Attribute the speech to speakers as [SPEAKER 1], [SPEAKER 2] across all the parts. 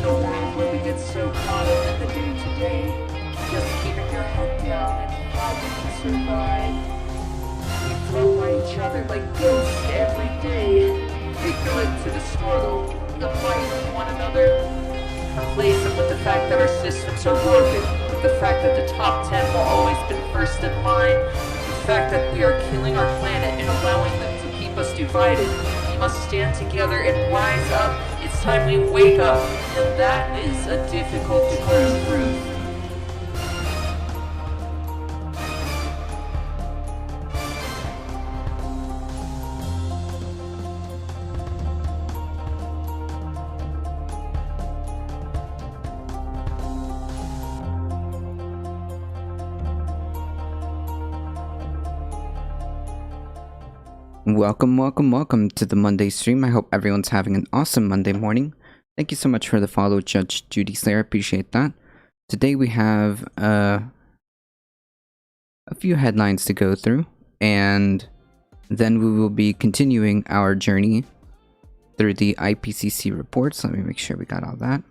[SPEAKER 1] in a world where we get so caught up in the day-to-day, just keeping your head down and fighting to survive. We float by each other like ghosts every day, ignorant to the struggle, the fight with one another. Replace it with the fact that our systems are broken, with the fact that the top 10 will always be first in line, the fact that we are killing our planet and allowing them to keep us divided. We must stand together and rise up. It's time we wake up, and that is a difficult truth.
[SPEAKER 2] Welcome to the Monday stream. I hope everyone's having an awesome Monday morning. Thank you so much for the follow, Judge Judy Slayer. Appreciate that. Today we have a few headlines to go through, and then we will be continuing our journey through the IPCC reports. Let me make sure we got all that.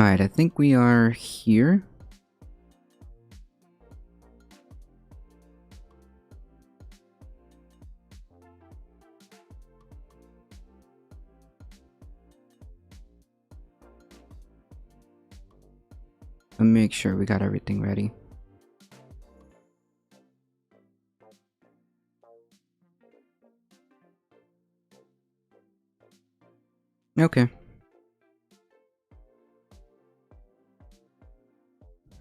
[SPEAKER 2] Alright, I think we are here. Let me make sure we got everything ready. Okay.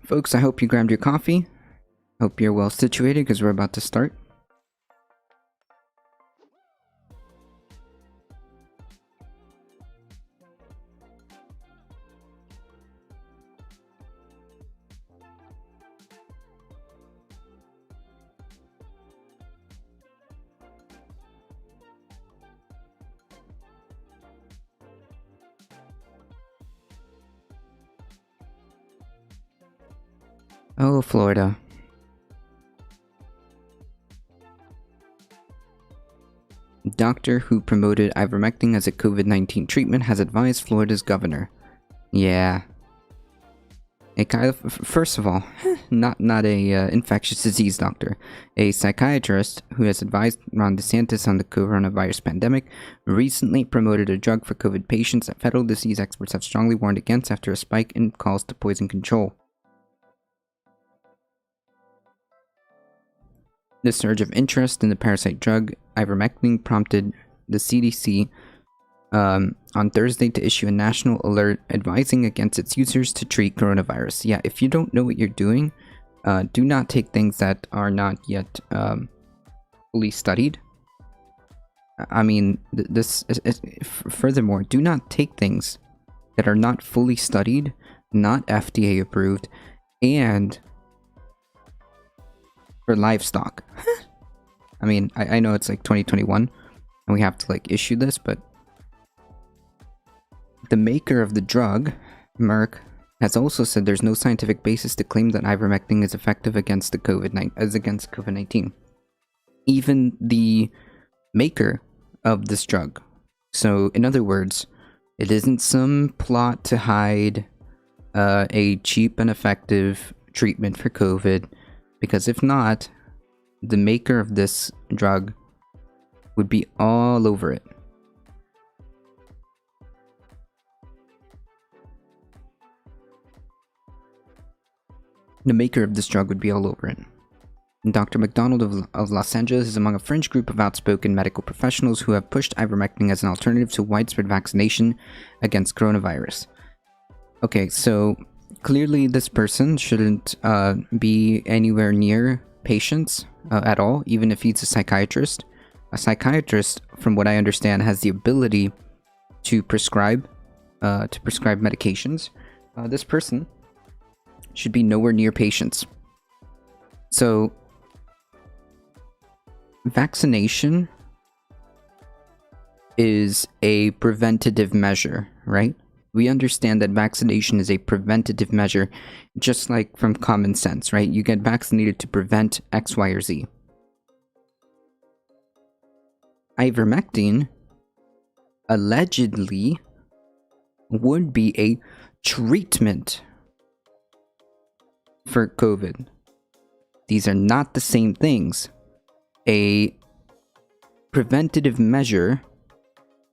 [SPEAKER 2] Folks, I hope you grabbed your coffee. Hope you're well situated because we're about to start. Oh, Florida. Doctor who promoted ivermectin as a COVID-19 treatment has advised Florida's governor. Yeah. First of all, not a infectious disease doctor. A psychiatrist who has advised Ron DeSantis on the coronavirus pandemic recently promoted a drug for COVID patients that federal disease experts have strongly warned against after a spike in calls to poison control. The surge of interest in the parasite drug ivermectin prompted the CDC on Thursday to issue a national alert advising against its users to treat coronavirus. Yeah, if you don't know what you're doing, do not take things that are not yet fully studied. I mean, furthermore, do not take things that are not fully studied, not FDA approved, and for livestock. I mean, I know it's like 2021 and we have to like issue this, but the maker of the drug, Merck, has also said there's no scientific basis to claim that ivermectin is effective against the COVID-19. Even the maker of this drug. So, in other words, it isn't some plot to hide a cheap and effective treatment for COVID. Because if not, the maker of this drug would be all over it. The maker of this drug would be all over it. Dr. McDonald of Los Angeles is among a fringe group of outspoken medical professionals who have pushed ivermectin as an alternative to widespread vaccination against coronavirus. Okay, so clearly this person shouldn't be anywhere near patients at all, even if he's a psychiatrist. A psychiatrist, from what I understand, has the ability to prescribe medications. This person should be nowhere near patients. So, vaccination is a preventative measure, right? We understand that vaccination is a preventative measure, just like from common sense, right? You get vaccinated to prevent X, Y, or Z. Ivermectin allegedly would be a treatment for COVID. These are not the same things. A preventative measure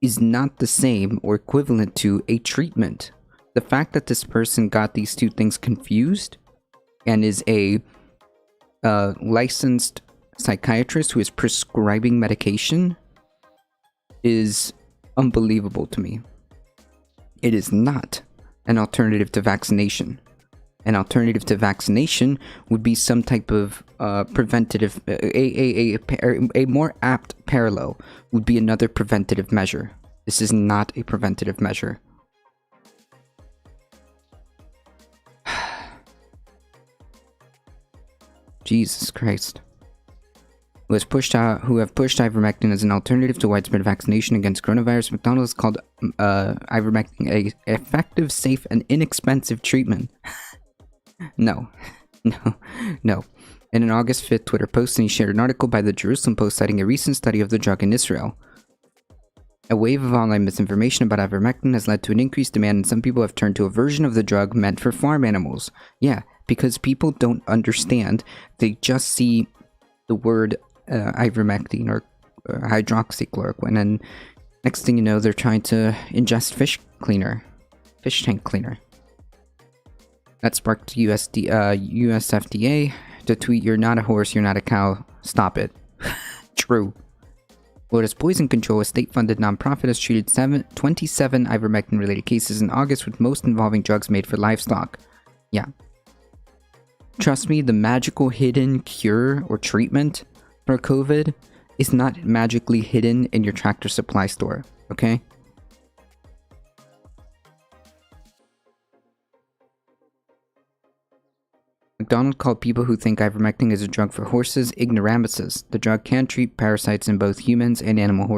[SPEAKER 2] is not the same or equivalent to a treatment. The fact that this person got these two things confused and is a licensed psychiatrist who is prescribing medication is unbelievable to me. It is not an alternative to vaccination. An alternative to vaccination would be some type of preventative, a more apt parallel would be another preventative measure. This is not a preventative measure. Jesus Christ. Who have pushed ivermectin as an alternative to widespread vaccination against coronavirus, McDonald's called ivermectin a effective, safe, and inexpensive treatment. No. In an August 5th Twitter post, he shared an article by the Jerusalem Post citing a recent study of the drug in Israel. A wave of online misinformation about ivermectin has led to an increased demand, and some people have turned to a version of the drug meant for farm animals. Yeah, because people don't understand. They just see the word ivermectin or hydroxychloroquine, and next thing you know, they're trying to ingest fish tank cleaner. That sparked US FDA to tweet, "You're not a horse, you're not a cow, stop it." True. Florida's Poison Control, a state-funded nonprofit, has treated 27 ivermectin-related cases in August, with most involving drugs made for livestock. Yeah. Trust me, the magical hidden cure or treatment for COVID is not magically hidden in your Tractor Supply store, okay? McDonald called people who think ivermectin is a drug for horses ignoramuses. The drug can treat parasites in both humans and animals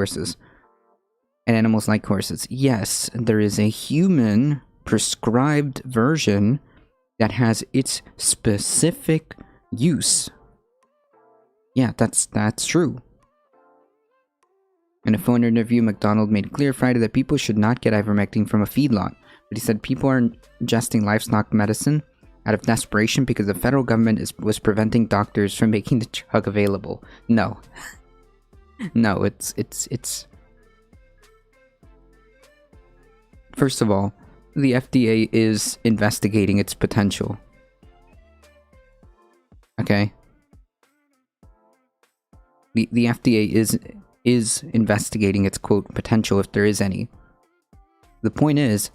[SPEAKER 2] like horses. Yes, there is a human prescribed version that has its specific use. Yeah, that's true. In a phone interview, McDonald made clear Friday that people should not get ivermectin from a feedlot, but he said people are ingesting livestock medicine out of desperation because the federal government was preventing doctors from making the drug available. No. No, it's... First of all, the FDA is investigating its potential. Okay? The FDA is investigating its, quote, potential, if there is any. The point is,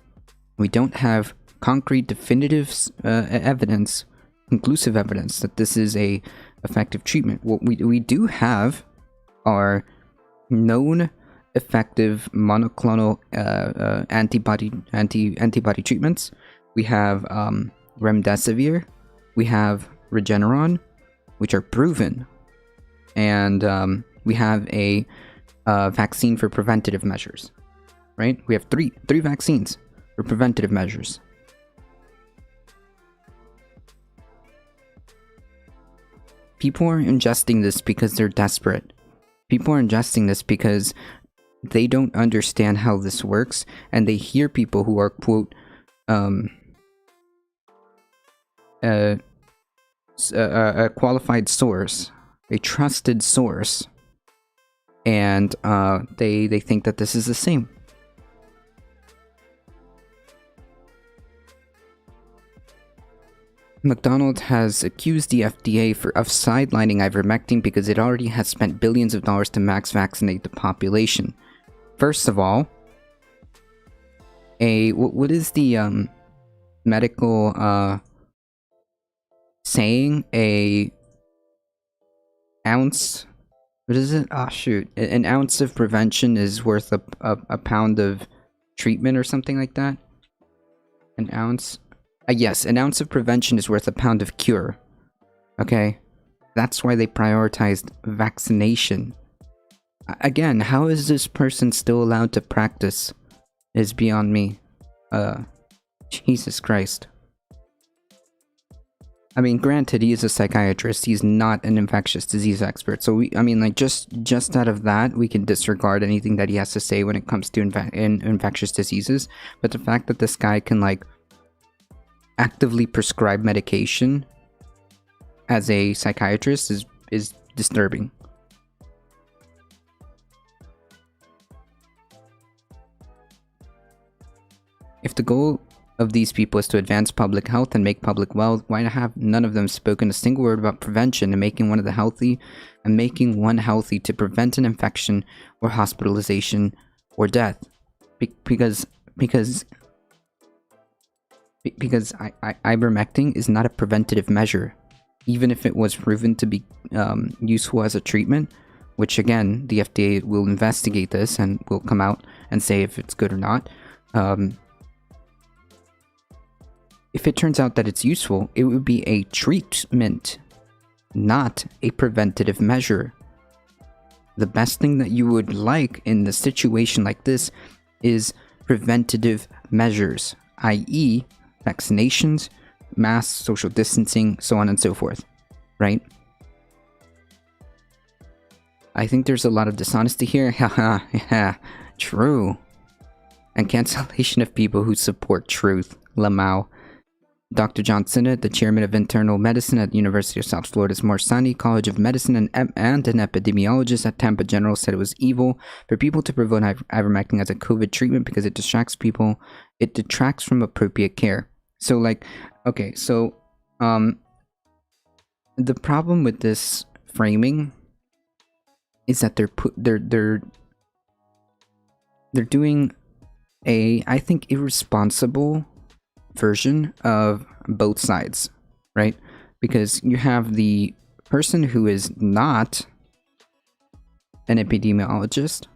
[SPEAKER 2] we don't have concrete, definitive evidence, conclusive evidence that this is a effective treatment. What we do have are known effective monoclonal antibody treatments. We have remdesivir, we have Regeneron, which are proven, and we have a vaccine for preventative measures. Right? We have three vaccines for preventative measures. People are ingesting this because they're desperate. People are ingesting this because they don't understand how this works, and they hear people who are, quote, a qualified source, a trusted source, and they think that this is the same. McDonald has accused the FDA of sidelining ivermectin because it already has spent billions of dollars to max vaccinate the population. First of all, what is the medical saying? A ounce. What is it? Ah, shoot. An ounce of prevention is worth a pound of treatment or something like that. An ounce. Yes, an ounce of prevention is worth a pound of cure. Okay? That's why they prioritized vaccination. Again, how is this person still allowed to practice is beyond me. Jesus Christ. I mean, granted, he is a psychiatrist. He's not an infectious disease expert. So, just out of that, we can disregard anything that he has to say when it comes to infectious diseases. But the fact that this guy can, like, actively prescribe medication as a psychiatrist is disturbing. If the goal of these people is to advance public health and make public wealth, why have none of them spoken a single word about prevention and making one healthy to prevent an infection or hospitalization or death? Because ivermectin is not a preventative measure, even if it was proven to be useful as a treatment, which again, the FDA will investigate this and will come out and say if it's good or not. If it turns out that it's useful, it would be a treatment, not a preventative measure. The best thing that you would like in the situation like this is preventative measures, i.e., vaccinations, masks, social distancing, so on and so forth, right? I think there's a lot of dishonesty here. Haha, yeah, true. And cancellation of people who support truth. Lamau. Dr. John Sinnott, the chairman of internal medicine at the University of South Florida's Morsani College of Medicine and an epidemiologist at Tampa General, said it was evil for people to promote ivermectin as a COVID treatment because it distracts people. It detracts from appropriate care. So, like, okay, so, the problem with this framing is that they're doing a, I think, irresponsible version of both sides, right? Because you have the person who is not an epidemiologist,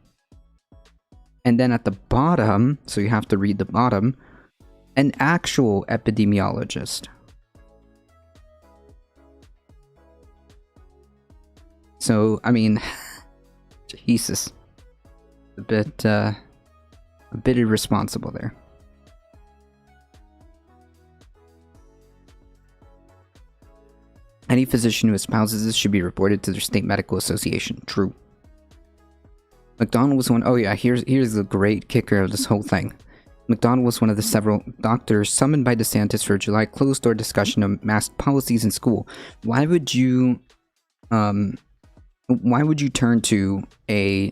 [SPEAKER 2] and then at the bottom, so you have to read the bottom, an actual epidemiologist. So, I mean, Jesus, a bit irresponsible there. Any physician who espouses this should be reported to their state medical association. True. McDonald was one. Oh yeah, here's the great kicker of this whole thing. McDonald was one of the several doctors summoned by DeSantis for a July closed-door discussion of mask policies in school. Why would you turn to a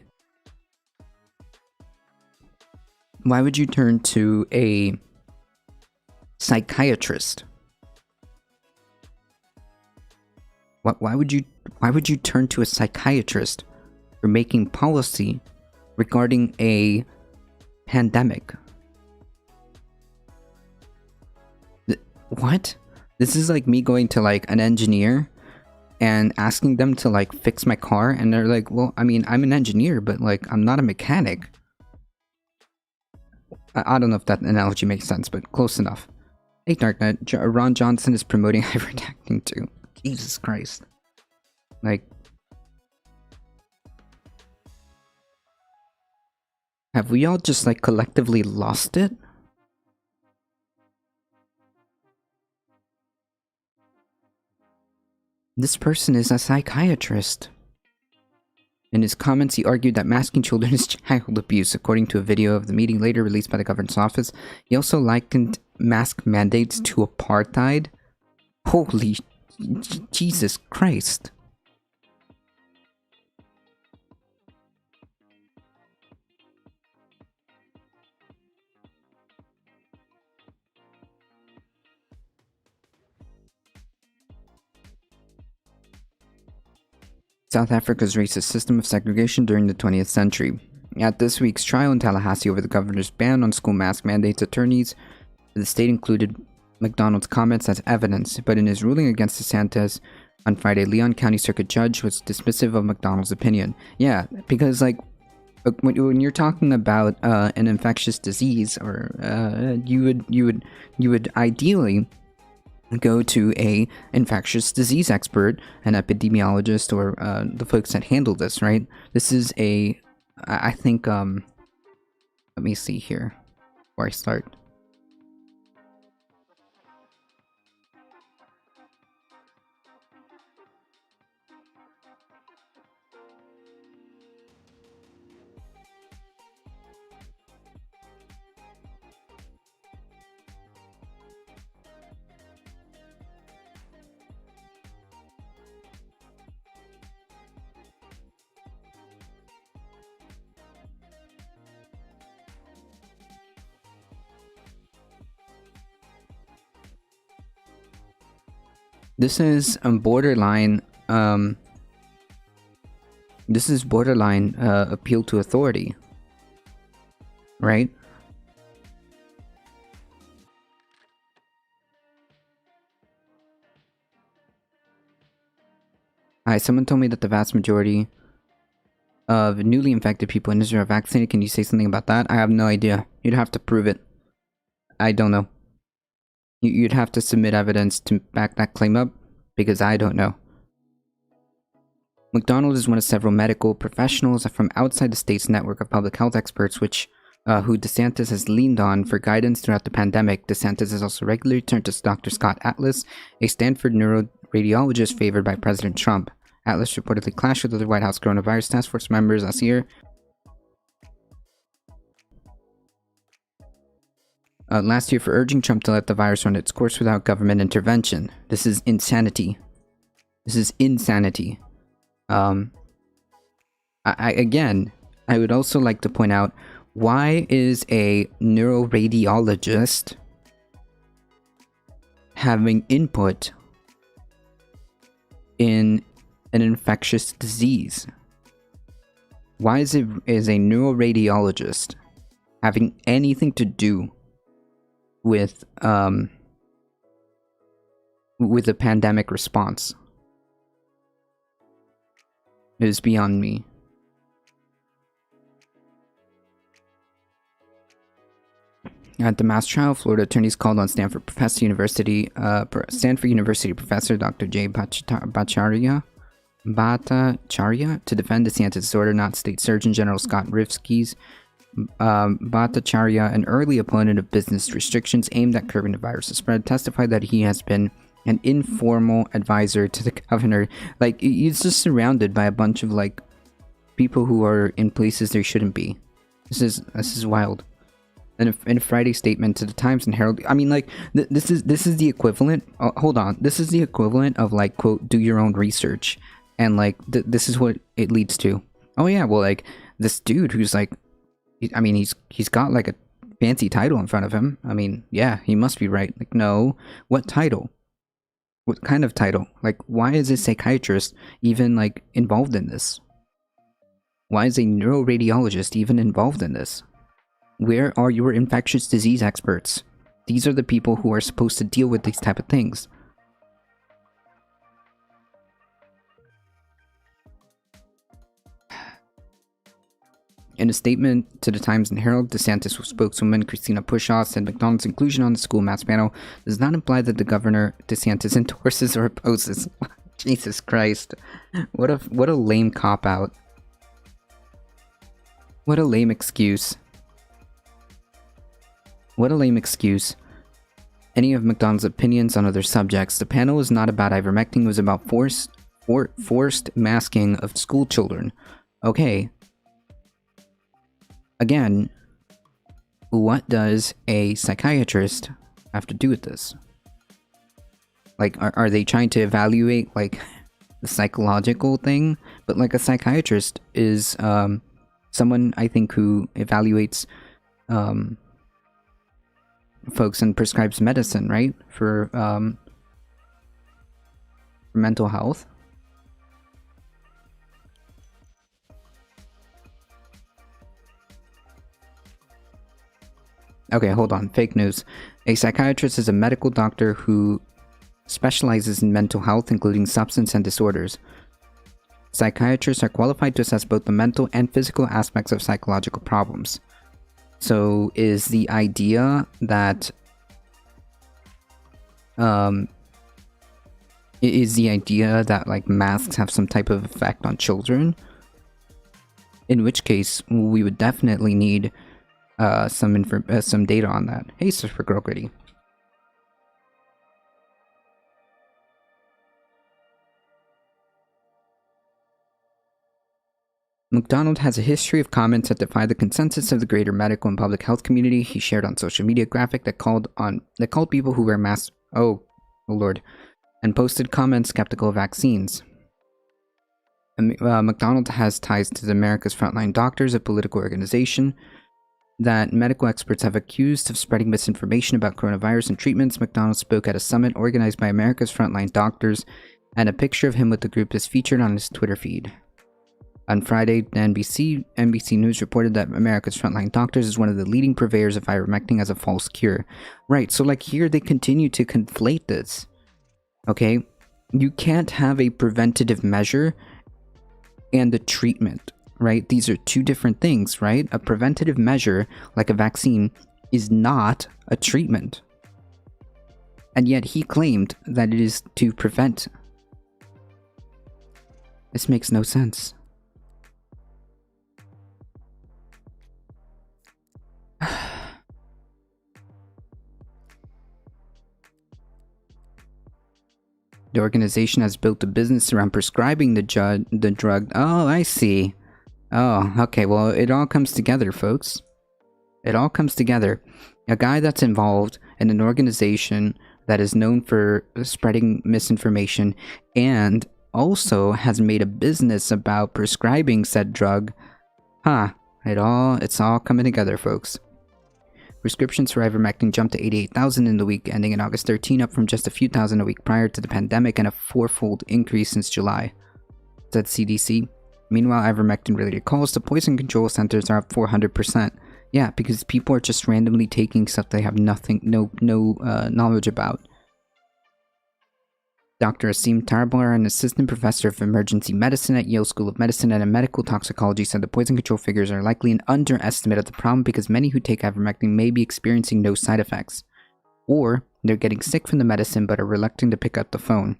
[SPEAKER 2] psychiatrist? Why would you turn to a psychiatrist for making policy regarding a pandemic? What? This is like me going to like an engineer and asking them to like fix my car, and they're like, well, I mean, I'm an engineer, but like I'm not a mechanic. I don't know if that analogy makes sense, but close enough. Hey Darknet, Ron Johnson is promoting ivermectin too. Jesus Christ. Like, have we all just like collectively lost it? This person is a psychiatrist. In his comments, he argued that masking children is child abuse, according to a video of the meeting later released by the governor's office. He also likened mask mandates to apartheid. Holy Jesus Christ. South Africa's racist system of segregation during the 20th century. At this week's trial in Tallahassee over the governor's ban on school mask mandates, attorneys for the state included McDonald's comments as evidence, but in his ruling against DeSantis, On Friday, Leon County Circuit Judge was dismissive of McDonald's opinion. Yeah, because like when you're talking about an infectious disease, or you would ideally go to a infectious disease expert, an epidemiologist, or the folks that handle this, right? This is I think let me see here before I start. This is borderline. This is borderline appeal to authority, right? Hi, someone told me that the vast majority of newly infected people in Israel are vaccinated. Can you say something about that? I have no idea. You'd have to prove it. I don't know. You'd have to submit evidence to back that claim up, because I don't know. McDonald is one of several medical professionals from outside the state's network of public health experts, who DeSantis has leaned on for guidance throughout the pandemic. DeSantis has also regularly turned to Dr. Scott Atlas, a Stanford neuroradiologist favored by President Trump. Atlas reportedly clashed with other White House coronavirus task force members last year. Last year for urging Trump to let the virus run its course without government intervention. This is insanity. This is insanity. Again, I would also like to point out, why is a neuroradiologist having input in an infectious disease? Why is a neuroradiologist having anything to do with a pandemic response? It is beyond me. At the mass trial, Florida attorneys called on Stanford University professor Dr. Jay Bhattacharya to defend DeSantis' order, not State Surgeon General Scott Rifsky's. Bhattacharya, an early opponent of business restrictions aimed at curbing the virus' spread, testified that he has been an informal advisor to the governor. Like, he's just surrounded by a bunch of like people who are in places they shouldn't be. This is wild. In a Friday statement to the Times and Herald, I mean, like, this is the equivalent. Hold on, this is the equivalent of like, quote, do your own research, and like this is what it leads to. Oh yeah, well, like this dude who's like, I mean, he's got like a fancy title in front of him. I mean, yeah, he must be right. Like, no, what title? What kind of title? Like, why is a psychiatrist even like involved in this? Why is a neuroradiologist even involved in this? Where are your infectious disease experts? These are the people who are supposed to deal with these type of things. In a statement to the Times and Herald, DeSantis spokeswoman Christina Pushaw said McDonald's inclusion on the school mass panel does not imply that the governor DeSantis endorses or opposes. Jesus Christ. What a lame cop-out. What a lame excuse. What a lame excuse. Any of McDonald's opinions on other subjects. The panel was not about ivermectin, it was about forced masking of school children. Okay. Again, what does a psychiatrist have to do with this? Like, are they trying to evaluate, like, the psychological thing? But, like, a psychiatrist is, someone, I think, who evaluates, folks and prescribes medicine, right? For mental health. Okay, hold on. Fake news. A psychiatrist is a medical doctor who specializes in mental health, including substance and disorders. Psychiatrists are qualified to assess both the mental and physical aspects of psychological problems. So is the idea that like masks have some type of effect on children? In which case we would definitely need some data on that. Hey, Surfer Girl Gritty. McDonald has a history of comments that defy the consensus of the greater medical and public health community. He shared on social media a graphic that called people who wear masks, oh lord, and posted comments skeptical of vaccines. McDonald has ties to the America's Frontline Doctors, a political organization that medical experts have accused of spreading misinformation about coronavirus and treatments. McDonald spoke at a summit organized by America's Frontline Doctors, and a picture of him with the group is featured on his Twitter feed. On Friday, NBC News reported that America's Frontline Doctors is one of the leading purveyors of ivermectin as a false cure. Right, so like here they continue to conflate this. Okay? You can't have a preventative measure and a treatment, right? These are two different things, right? A preventative measure, like a vaccine, is not a treatment. And yet he claimed that it is to prevent. This makes no sense. The organization has built a business around prescribing the drug. Oh, I see. Oh, okay. Well, it all comes together, folks. It all comes together. A guy that's involved in an organization that is known for spreading misinformation and also has made a business about prescribing said drug. It's all coming together, folks. Prescriptions for ivermectin jumped to 88,000 in the week ending in August 13, up from just a few thousand a week prior to the pandemic and a fourfold increase since July, said CDC. Meanwhile, ivermectin-related calls to poison control centers are up 400%. Yeah, because people are just randomly taking stuff they have no knowledge about. Dr. Asim Tarbar, an assistant professor of emergency medicine at Yale School of Medicine and a medical toxicology, said the poison control figures are likely an underestimate of the problem because many who take ivermectin may be experiencing no side effects, or they're getting sick from the medicine but are reluctant to pick up the phone.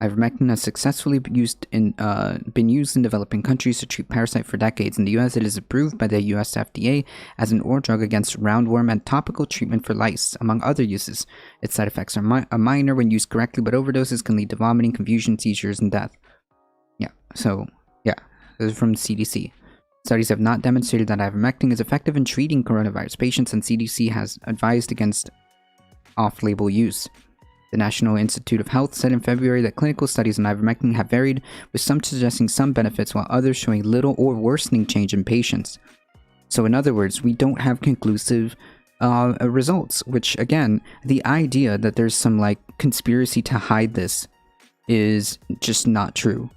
[SPEAKER 2] Ivermectin has successfully been used in developing countries to treat parasite for decades. In the US, it is approved by the US FDA as an oral drug against roundworm and topical treatment for lice, among other uses. Its side effects are minor when used correctly, but overdoses can lead to vomiting, confusion, seizures, and death. This is from CDC. Studies have not demonstrated that ivermectin is effective in treating coronavirus patients, and CDC has advised against off-label use. The National Institute of Health said in February that clinical studies on ivermectin have varied, with some suggesting some benefits while others showing little or worsening change in patients. So in other words, we don't have conclusive results, which again, the idea that there's some like conspiracy to hide this is just not true.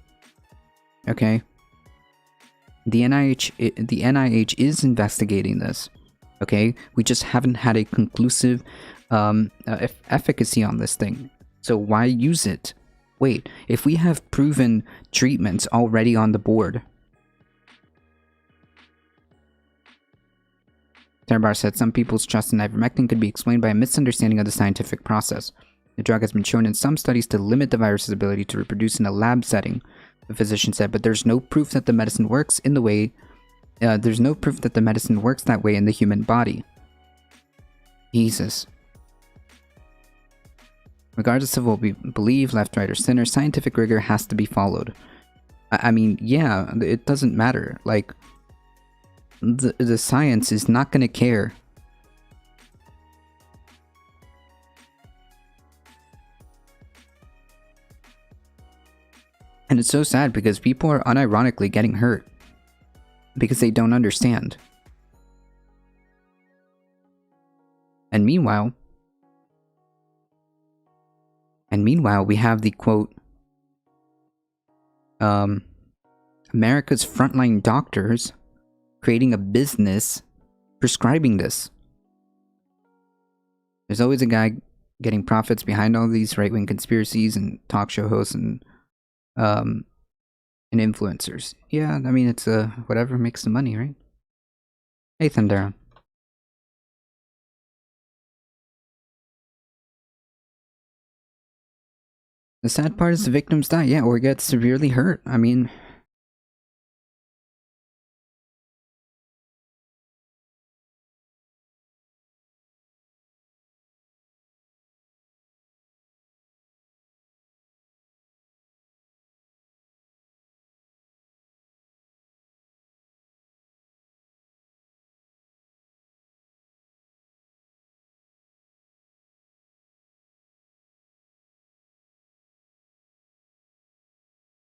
[SPEAKER 2] Okay? The NIH is investigating this. Okay? We just haven't had a conclusive efficacy on this thing. So why use it? Wait, if we have proven treatments already on the board. Terbar said some people's trust in ivermectin could be explained by a misunderstanding of the scientific process. The drug has been shown in some studies to limit the virus's ability to reproduce in a lab setting, the physician said, but there's no proof that the medicine works that way in the human body. Jesus. Regardless of what we believe, left, right, or center, scientific rigor has to be followed. I mean, yeah, it doesn't matter. Like, the science is not going to care. And it's so sad because people are unironically getting hurt because they don't understand. And meanwhile, we have the quote, America's Frontline Doctors creating a business prescribing this. There's always a guy getting profits behind all these right-wing conspiracies and talk show hosts um and influencers. Yeah, I mean it's whatever makes the money, right? Hey, Thundera. The sad part is the victims die, yeah, or get severely hurt. I mean,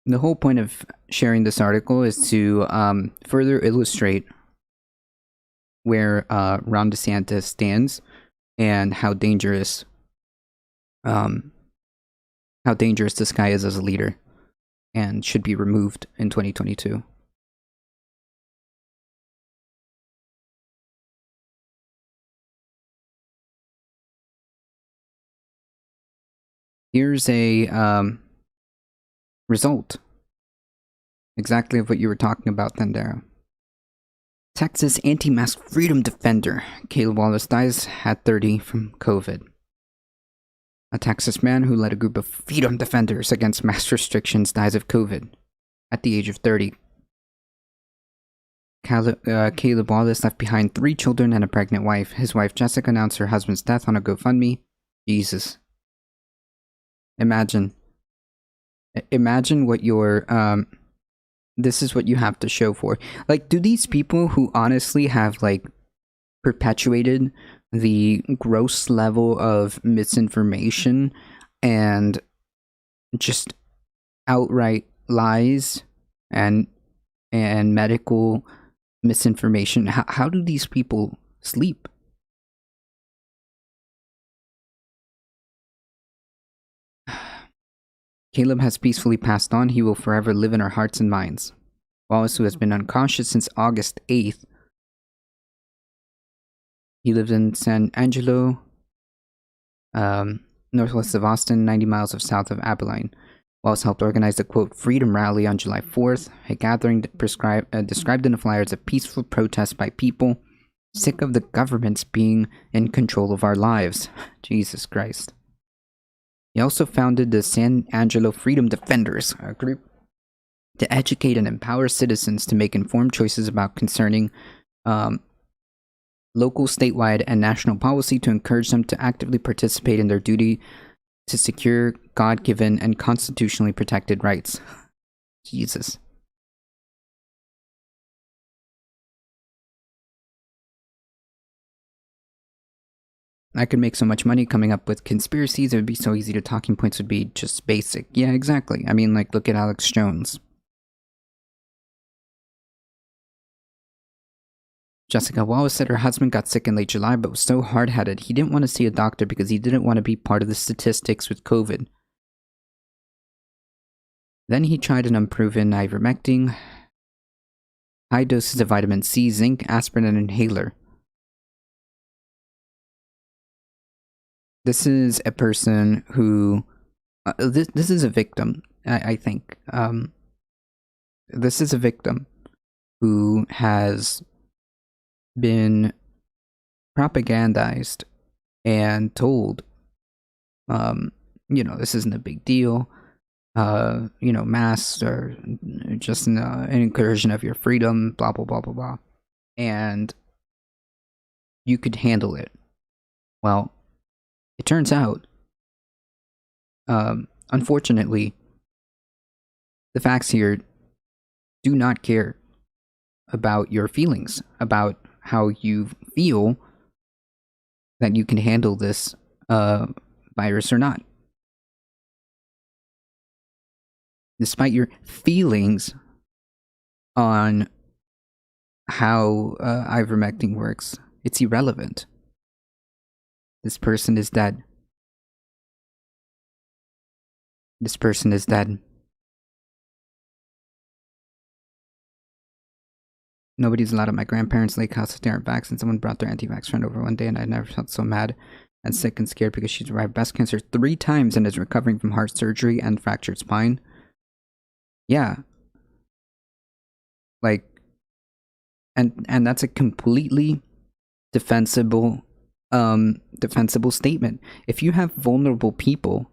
[SPEAKER 2] the whole point of sharing this article is to further illustrate where Ron DeSantis stands and um, how dangerous this guy is as a leader and should be removed in 2022. Here's a result exactly of what you were talking about, Thandera. Texas anti-mask freedom defender Caleb Wallace dies at 30 from COVID. A Texas man who led a group of freedom defenders against mask restrictions dies of COVID at the age of 30. Caleb Wallace left behind 3 children and a pregnant wife. His wife Jessica announced her husband's death on a GoFundMe. Jesus. Imagine what your this is what you have to show for. Like, do these people who honestly have like perpetuated the gross level of misinformation and just outright lies and medical misinformation, how do these people sleep? Caleb has peacefully passed on. He will forever live in our hearts and minds. Wallace, who has been unconscious since August 8th, he lives in San Angelo, northwest of Austin, 90 miles south of Abilene. Wallace helped organize the, quote, Freedom Rally on July 4th, a gathering described in a flyer as a peaceful protest by people sick of the governments being in control of our lives. Jesus Christ. He also founded the San Angelo Freedom Defenders, a group to educate and empower citizens to make informed choices about concerning local, statewide, and national policy, to encourage them to actively participate in their duty to secure God-given and constitutionally protected rights. Jesus. I could make so much money coming up with conspiracies. It would be so easy. The talking points would be just basic. Yeah, exactly. I mean, like, look at Alex Jones. Jessica Wallace said her husband got sick in late July but was so hard-headed he didn't want to see a doctor because he didn't want to be part of the statistics with COVID. Then he tried an unproven ivermectin, high doses of vitamin C, zinc, aspirin, and inhaler. This is a person who... this is a victim, I think. This is a victim who has been propagandized and told, this isn't a big deal. Masks are just an incursion of your freedom, blah, blah, blah, blah, blah. And you could handle it. Well, it turns out, unfortunately, the facts here do not care about your feelings, about how you feel that you can handle this virus or not. Despite your feelings on how ivermectin works, it's irrelevant. This person is dead. This person is dead. Nobody's allowed at my grandparents' lake house if they aren't vaccinated. Someone brought their anti-vax friend over one day and I never felt so mad. and sick and scared because she survived breast cancer 3 times and is recovering from heart surgery and fractured spine. Yeah. Like, and that's a completely defensible statement. If you have vulnerable people,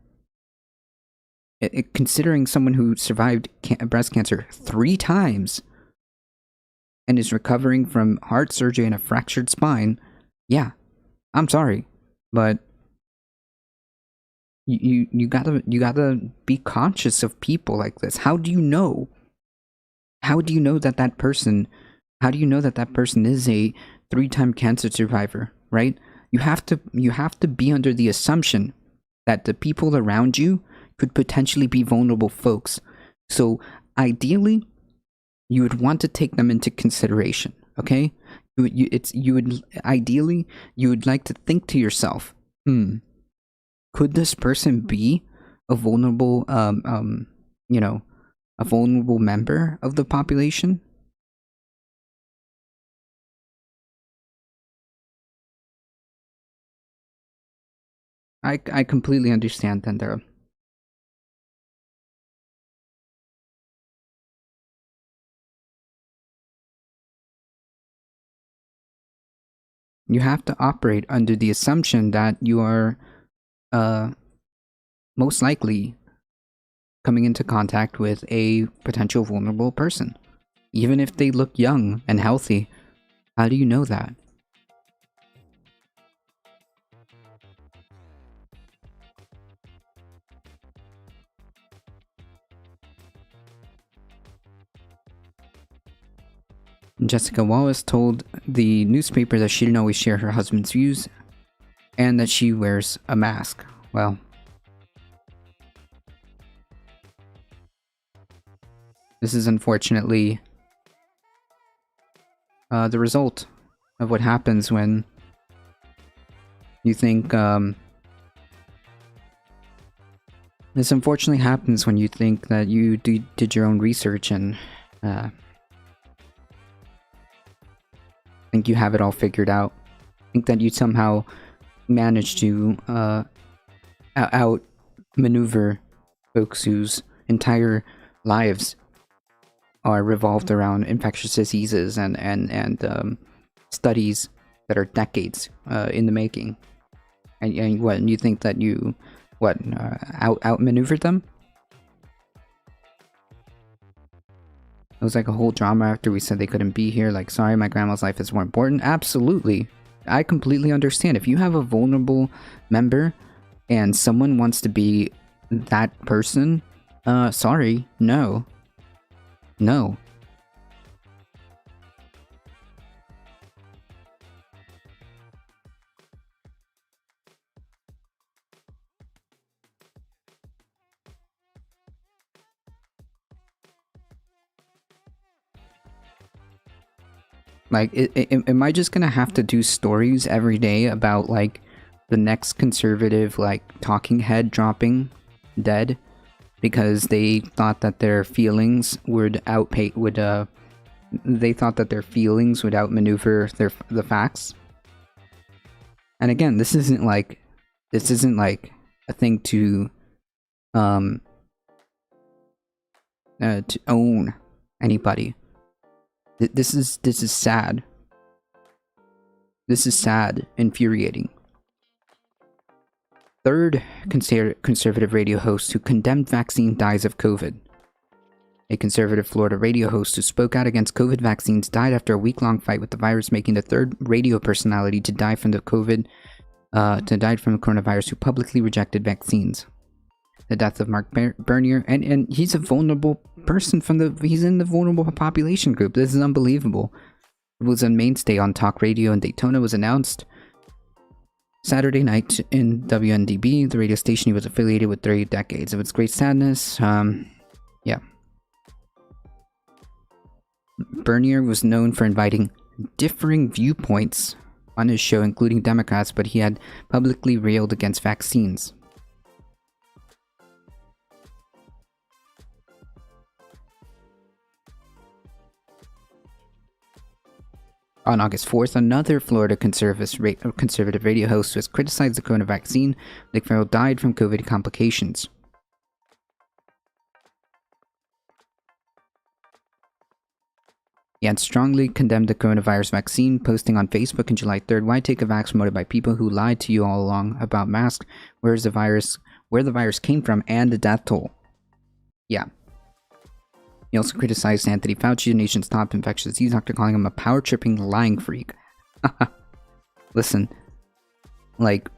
[SPEAKER 2] considering someone who survived breast cancer 3 times and is recovering from heart surgery and a fractured spine, yeah, I'm sorry, but you gotta be conscious of people like this. How do you know? How do you know that that person? How do you know that that person is a 3-time cancer survivor? Right? You have to be under the assumption that the people around you could potentially be vulnerable folks. So ideally, you would want to take them into consideration. Okay? Ideally you would like to think to yourself, could this person be a vulnerable a vulnerable member of the population? I completely understand, Tendera. You have to operate under the assumption that you are most likely coming into contact with a potential vulnerable person. Even if they look young and healthy, how do you know that? Jessica Wallace told the newspaper that she didn't always share her husband's views and that she wears a mask. Well, this is unfortunately the result of what happens when you think. This unfortunately happens when you think that you did your own research and think you have it all figured out. Think that you somehow managed to outmaneuver folks whose entire lives are revolved around infectious diseases and studies that are decades in the making. And what, you think that you outmaneuvered them? It was like a whole drama after we said they couldn't be here. Like, sorry, my grandma's life is more important. Absolutely. I completely understand. If you have a vulnerable member and someone wants to be that person, sorry, no. No. Like, am I just gonna have to do stories every day about, like, the next conservative, like, talking head dropping dead because they thought that their feelings would they thought that their feelings would outmaneuver the facts? And again, this isn't like a thing to own anybody. This is sad. This is sad, infuriating. Third conservative radio host who condemned vaccine dies of COVID. A conservative Florida radio host who spoke out against COVID vaccines died after a week-long fight with the virus, making the third radio personality to die from the coronavirus who publicly rejected vaccines. The death of Mark Bernier, and he's a vulnerable person he's in the vulnerable population group. This is unbelievable. It was a mainstay on talk radio in Daytona, was announced Saturday night in WNDB, the radio station he was affiliated with 30 decades. Of its great sadness, yeah. Bernier was known for inviting differing viewpoints on his show, including Democrats, but he had publicly railed against vaccines. On August 4th, another Florida conservative radio host who has criticized the corona vaccine, Nick Farrell, died from COVID complications. He had strongly condemned the coronavirus vaccine, posting on Facebook on July 3rd, "Why take a vax promoted by people who lied to you all along about masks, where the virus came from, and the death toll?" Yeah. He also criticized Anthony Fauci, the nation's top infectious disease doctor, calling him a power-tripping lying freak. Listen, like,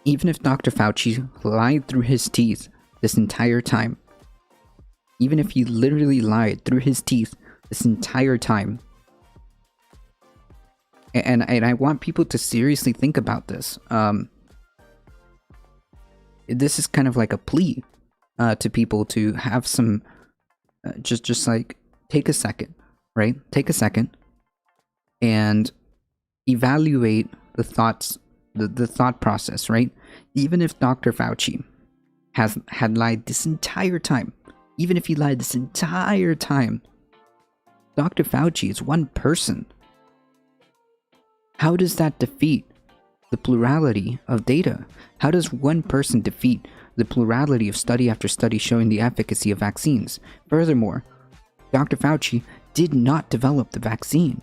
[SPEAKER 2] even if Dr. Fauci lied through his teeth this entire time, even if he literally lied through his teeth this entire time, and I want people to seriously think about this. This is kind of like a plea to people to have some, just like, take a second, right? Take a second and evaluate the thoughts, the thought process, right? Even if Dr. Fauci had lied this entire time, even if he lied this entire time, Dr. Fauci is one person. How does that defeat the plurality of data? How does one person defeat the plurality of study after study showing the efficacy of vaccines? Furthermore, Dr. Fauci did not develop the vaccine.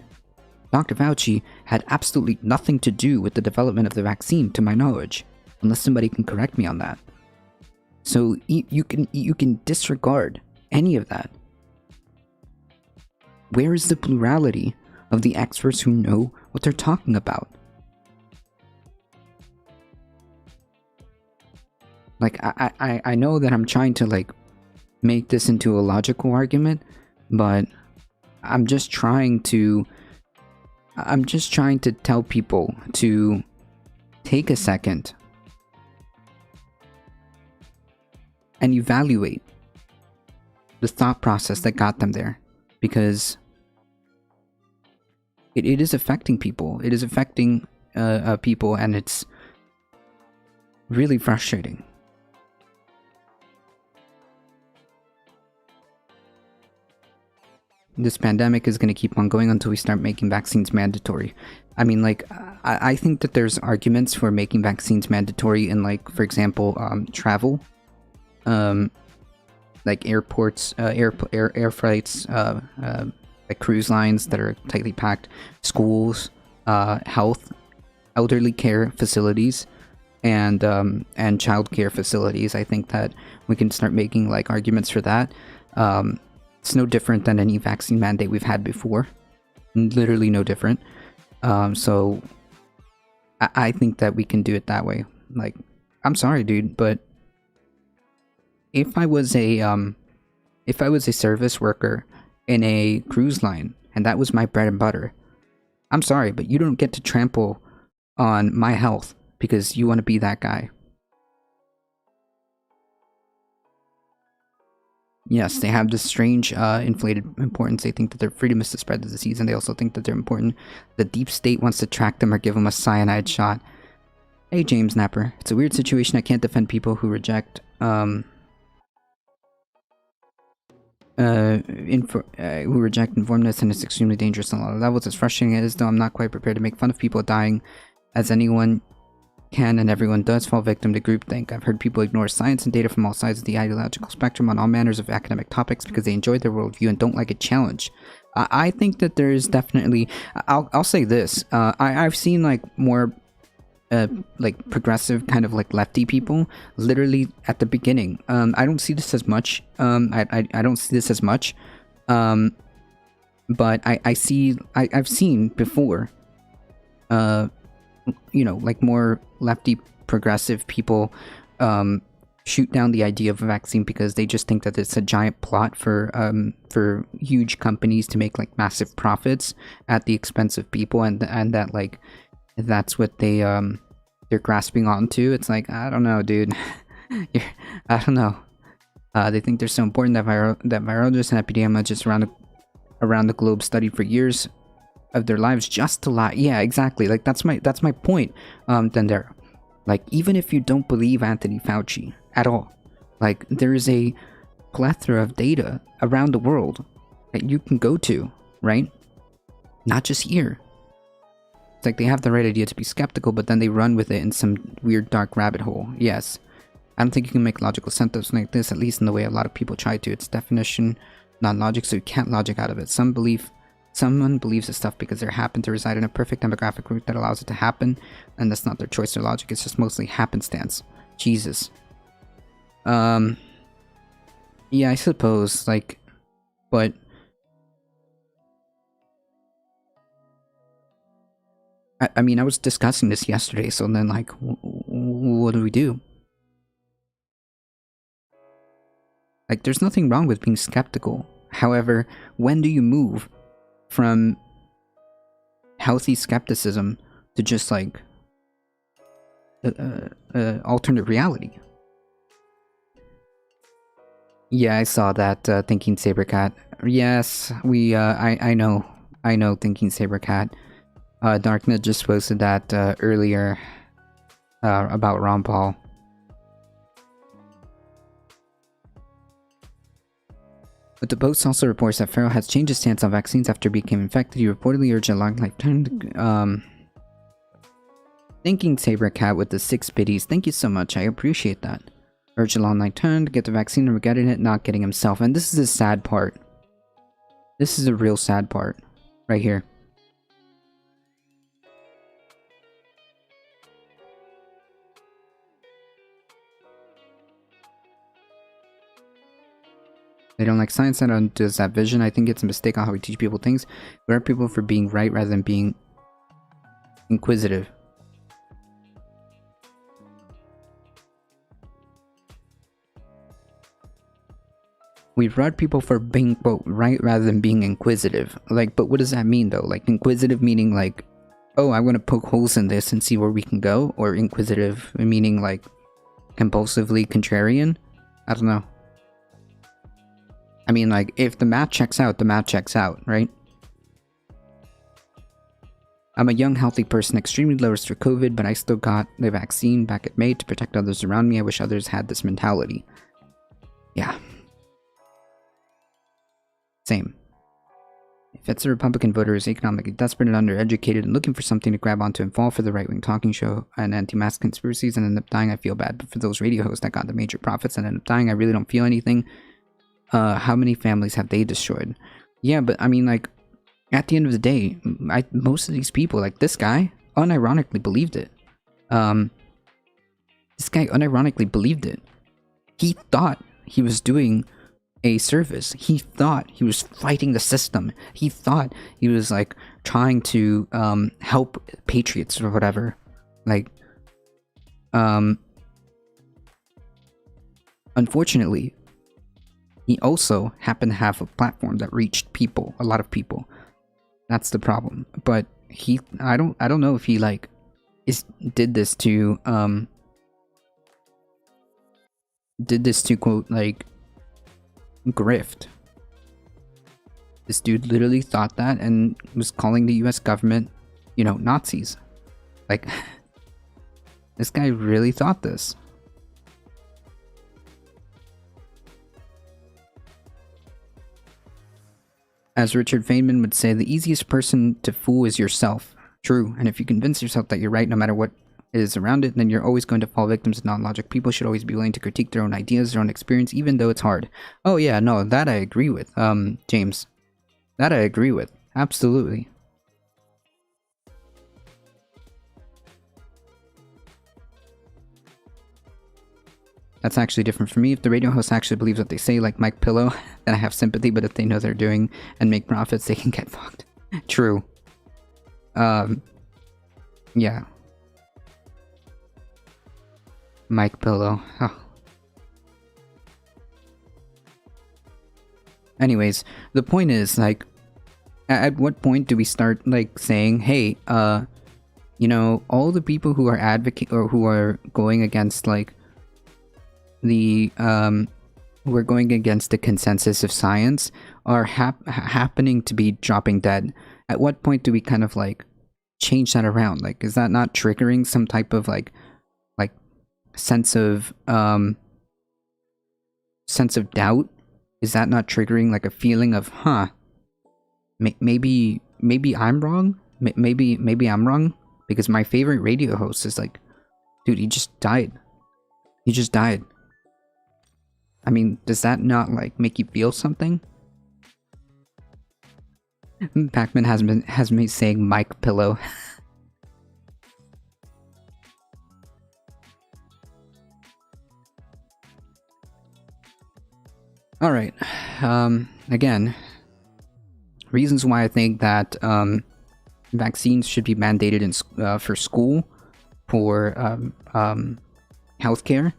[SPEAKER 2] Dr. Fauci had absolutely nothing to do with the development of the vaccine, to my knowledge, unless somebody can correct me on that. So you can disregard any of that. Where is the plurality of the experts who know what they're talking about? Like, I know that I'm trying to, like, make this into a logical argument, but I'm just trying to tell people to take a second and evaluate the thought process that got them there, because it is affecting people. It is affecting people, and it's really frustrating. This pandemic is going to keep on going until we start making vaccines mandatory. I mean, like, I think that there's arguments for making vaccines mandatory in, like, for example, travel, like airports, air flights, like cruise lines that are tightly packed, schools, health, elderly care facilities, and child care facilities. I think that we can start making, like, arguments for that. It's no different than any vaccine mandate we've had before. Literally no different. So I think that we can do it that way. Like, I'm sorry, dude, but if I was a service worker in a cruise line and that was my bread and butter, I'm sorry, but you don't get to trample on my health because you want to be that guy. Yes, they have this strange, inflated importance. They think that their freedom is to spread the disease, and they also think that they're important. The deep state wants to track them or give them a cyanide shot. Hey, James Napper. It's a weird situation. I can't defend people who reject, who reject informedness, and it's extremely dangerous on a lot of levels. As frustrating as it is, though, I'm not quite prepared to make fun of people dying, as anyone can and everyone does fall victim to groupthink. I've heard people ignore science and data from all sides of the ideological spectrum on all manners of academic topics because they enjoy their worldview and don't like a challenge. I think that there is definitely... I'll say this. I've seen, like, more... like progressive kind of like lefty people literally at the beginning. I don't see this as much. I don't see this as much. But I've seen before, you know, like more lefty progressive people shoot down the idea of a vaccine because they just think that it's a giant plot for huge companies to make like massive profits at the expense of people, and that like that's what they're grasping onto. It's like, I don't know, dude. I don't know. They think they're so important that virologists and epidemiologists around the globe studied for years of their lives just to lie. Yeah, exactly. Like that's my point. Then Like, even if you don't believe Anthony Fauci at all, like, there is a plethora of data around the world that you can go to, right? Not just here. It's like they have the right idea to be skeptical, but then they run with it in some weird dark rabbit hole. Yes. I don't think you can make logical sentences like this, at least in the way a lot of people try to. It's definition, not logic, so you can't logic out of it. Someone believes this stuff because they happen to reside in a perfect demographic group that allows it to happen, and that's not their choice or logic, it's just mostly happenstance. Jesus. Yeah, I suppose, like, but I mean, I was discussing this yesterday, so then, like, what do we do? Like, there's nothing wrong with being skeptical. However, when do you move from healthy skepticism to just, like, alternate reality? Yeah, I saw that, Thinking Sabercat. Yes, I know, Thinking Sabercat. Darknet just posted that, earlier, about Ron Paul. But the post also reports that Farrell has changed his stance on vaccines after he became infected. He reportedly urged a long lifetime. Thinking Sabercat with the 6 biddies. Thank you so much. I appreciate that. Urged a long lifetime to get the vaccine and regretted it, not getting himself. And this is the sad part. This is a real sad part. Right here. They don't like science, I don't does that vision. I think it's a mistake on how we teach people things. We are people for being right rather than being inquisitive. We reward people for being, quote, right rather than being inquisitive. Like, but what does that mean though? Like, inquisitive meaning like, oh, I'm gonna poke holes in this and see where we can go? Or inquisitive meaning like compulsively contrarian? I don't know. I mean, like, if the math checks out, the math checks out, right? I'm a young, healthy person, extremely low risk for COVID, but I still got the vaccine back at May to protect others around me. I wish others had this mentality. Yeah. Same. If it's a Republican voter who's economically desperate and undereducated and looking for something to grab onto and fall for the right-wing talking show and anti-mask conspiracies and end up dying, I feel bad. But for those radio hosts that got the major profits and end up dying, I really don't feel anything. How many families have they destroyed? Yeah, but I mean, like, at the end of the day, most of these people, like this guy, unironically believed it. This guy unironically believed it. He thought he was doing a service. He thought he was fighting the system. He thought he was, like, trying to help patriots or whatever. Like, unfortunately, he also happened to have a platform that reached people, a lot of people. That's the problem. But I don't know if he, like, did this to quote, like, grift. This dude literally thought that and was calling the US government, you know, Nazis. Like, this guy really thought this. As Richard Feynman would say, the easiest person to fool is yourself. True, and if you convince yourself that you're right no matter what is around it, then you're always going to fall victim to non-logic. People should always be willing to critique their own ideas, their own experience, even though it's hard. Oh yeah, no, that I agree with, James. That I agree with. Absolutely. That's actually different for me. If the radio host actually believes what they say, like Mike Pillow, then I have sympathy, but if they know they're doing and make profits, they can get fucked. True. Yeah. Mike Pillow. Oh. Anyways, the point is, like, at what point do we start, like, saying, hey, you know, all the people who are or who are going against, like, the we're going against the consensus of science are happening to be dropping dead. At what point do we kind of, like, change that around? Like, is that not triggering some type of like sense of doubt? Is that not triggering like a feeling of, maybe I'm wrong? Maybe I'm wrong? Because my favorite radio host is like, dude, he just died. He just died. I mean, does that not like make you feel something? Pac-Man has me saying Mike Pillow. Alright, again, reasons why I think that vaccines should be mandated in for school, for healthcare,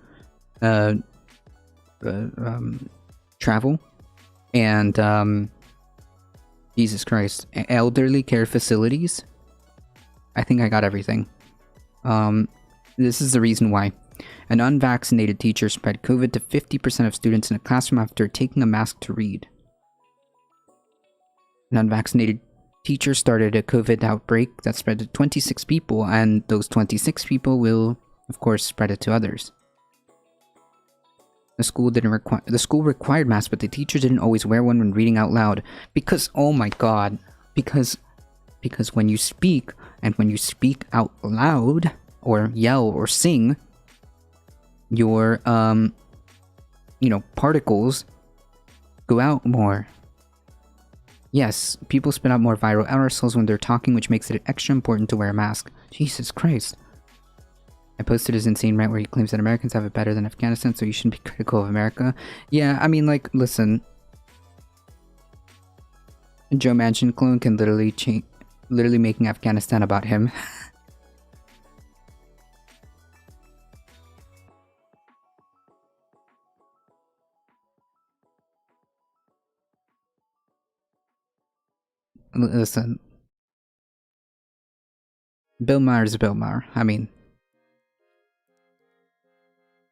[SPEAKER 2] travel, and Jesus Christ, elderly care facilities. I think I got everything. This is the reason why. An unvaccinated teacher spread COVID to 50% of students in a classroom after taking a mask to read. An unvaccinated teacher started a COVID outbreak that spread to 26 people, and those 26 people will, of course, spread it to others. The school required masks, but the teacher didn't always wear one when reading out loud. Because, oh my god, because when you speak, and when you speak out loud, or yell or sing, your particles go out more. Yes, people spit out more viral aerosols when they're talking, which makes it extra important to wear a mask. Jesus Christ. I posted his insane rant where he claims that Americans have it better than Afghanistan, so you shouldn't be critical of America. Yeah, I mean, like, listen. Joe Manchin clone can literally making Afghanistan about him. Listen. Bill Maher is Bill Maher. I mean,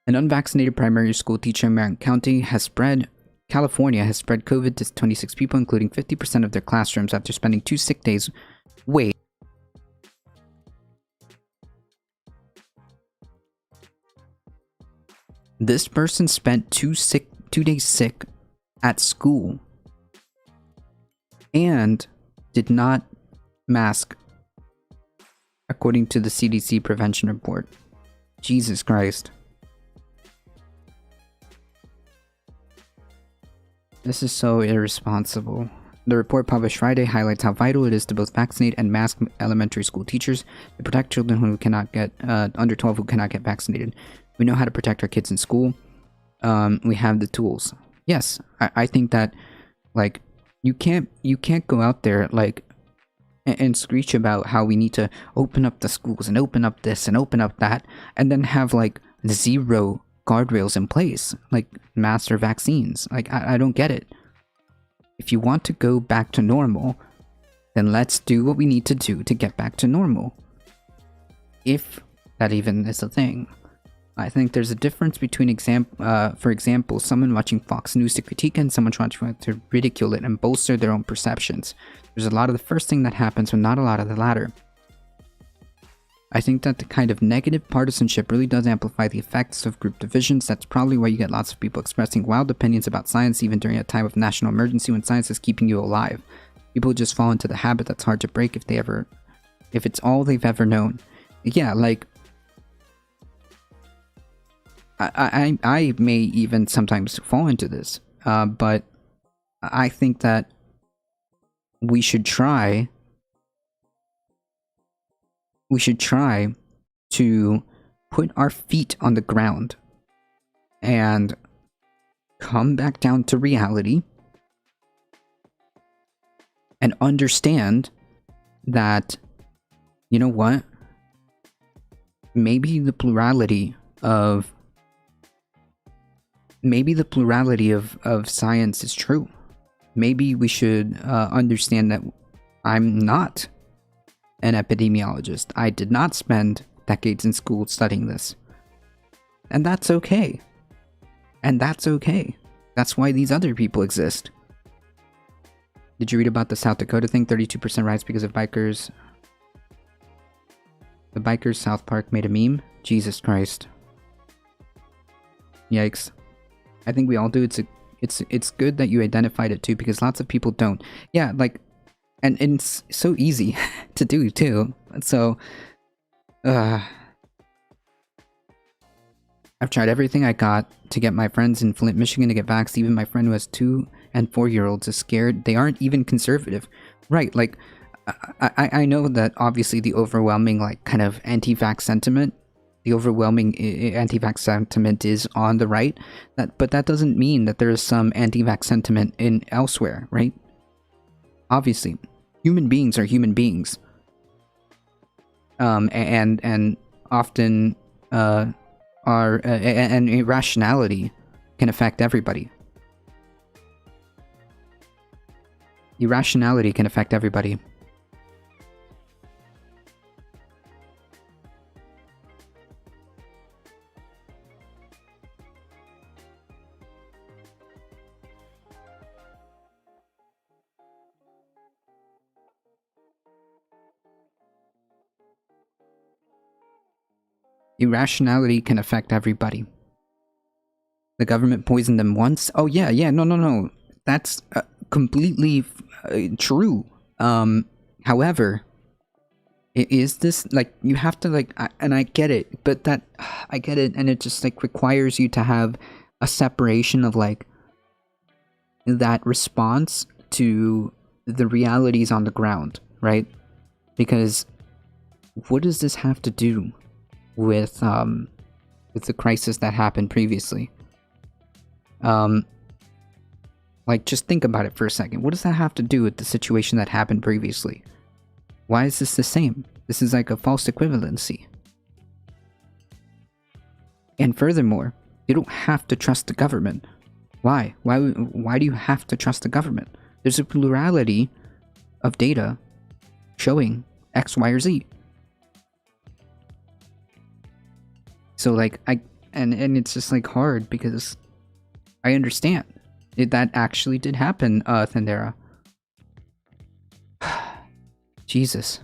[SPEAKER 2] an unvaccinated primary school teacher in Marin County California has spread COVID to 26 people, including 50% of their classrooms, after spending 2 sick days. Wait. This person spent 2 days sick at school and did not mask, according to the CDC prevention report. Jesus Christ. This is so irresponsible. The report published Friday highlights how vital it is to both vaccinate and mask elementary school teachers to protect children who cannot get under 12 who cannot get vaccinated. We know how to protect our kids in school. We have the tools. Yes, I think that, like, you can't go out there like and screech about how we need to open up the schools and open up this and open up that, and then have like 0 guardrails in place, like masks or vaccines. Like, I don't get it. If you want to go back to normal, then let's do what we need to do to get back to normal. If that even is a thing. I think there's a difference between, for example, someone watching Fox News to critique and someone trying to ridicule it and bolster their own perceptions. There's a lot of the first thing that happens, but not a lot of the latter. I think that the kind of negative partisanship really does amplify the effects of group divisions. That's probably why you get lots of people expressing wild opinions about science, even during a time of national emergency when science is keeping you alive. People just fall into the habit that's hard to break if it's all they've ever known. Yeah, like, I may even sometimes fall into this, but I think that we should try to put our feet on the ground and come back down to reality and understand that, you know what, maybe the plurality of science is true. Maybe we should understand that I'm not an epidemiologist. I did not spend decades in school studying this. And that's okay. That's why these other people exist. Did you read about the South Dakota thing? 32% riots because of bikers. The bikers South Park made a meme? Jesus Christ. Yikes. I think we all do. It's good that you identified it too, because lots of people don't. Yeah, like, and it's so easy to do too. So, I've tried everything I got to get my friends in Flint, Michigan to get vaxxed. Even my friend who has 2 and 4-year-olds is scared. They aren't even conservative. Right, like, I know that obviously the overwhelming, like, kind of anti-vax sentiment, the overwhelming anti-vax sentiment is on the right, but that doesn't mean that there is some anti-vax sentiment in elsewhere, right? Obviously, human beings are human beings. And often, and irrationality can affect everybody. Irrationality can affect everybody. Irrationality can affect everybody. The government poisoned them once? Oh yeah, no. That's completely true. However, is this, like, you have to, like, and I get it, but I get it, and it just, like, requires you to have a separation of, like, that response to the realities on the ground, right? Because what does this have to do with the crisis that happened previously? Like, just think about it for a second. What does that have to do with the situation that happened previously? Why is this the same? This is like a false equivalency. And furthermore, you don't have to trust the government. Why? Why do you have to trust the government? There's a plurality of data showing X, Y, or Z. So, like, and it's just, like, hard because I understand. That actually did happen, Thandera. Jesus.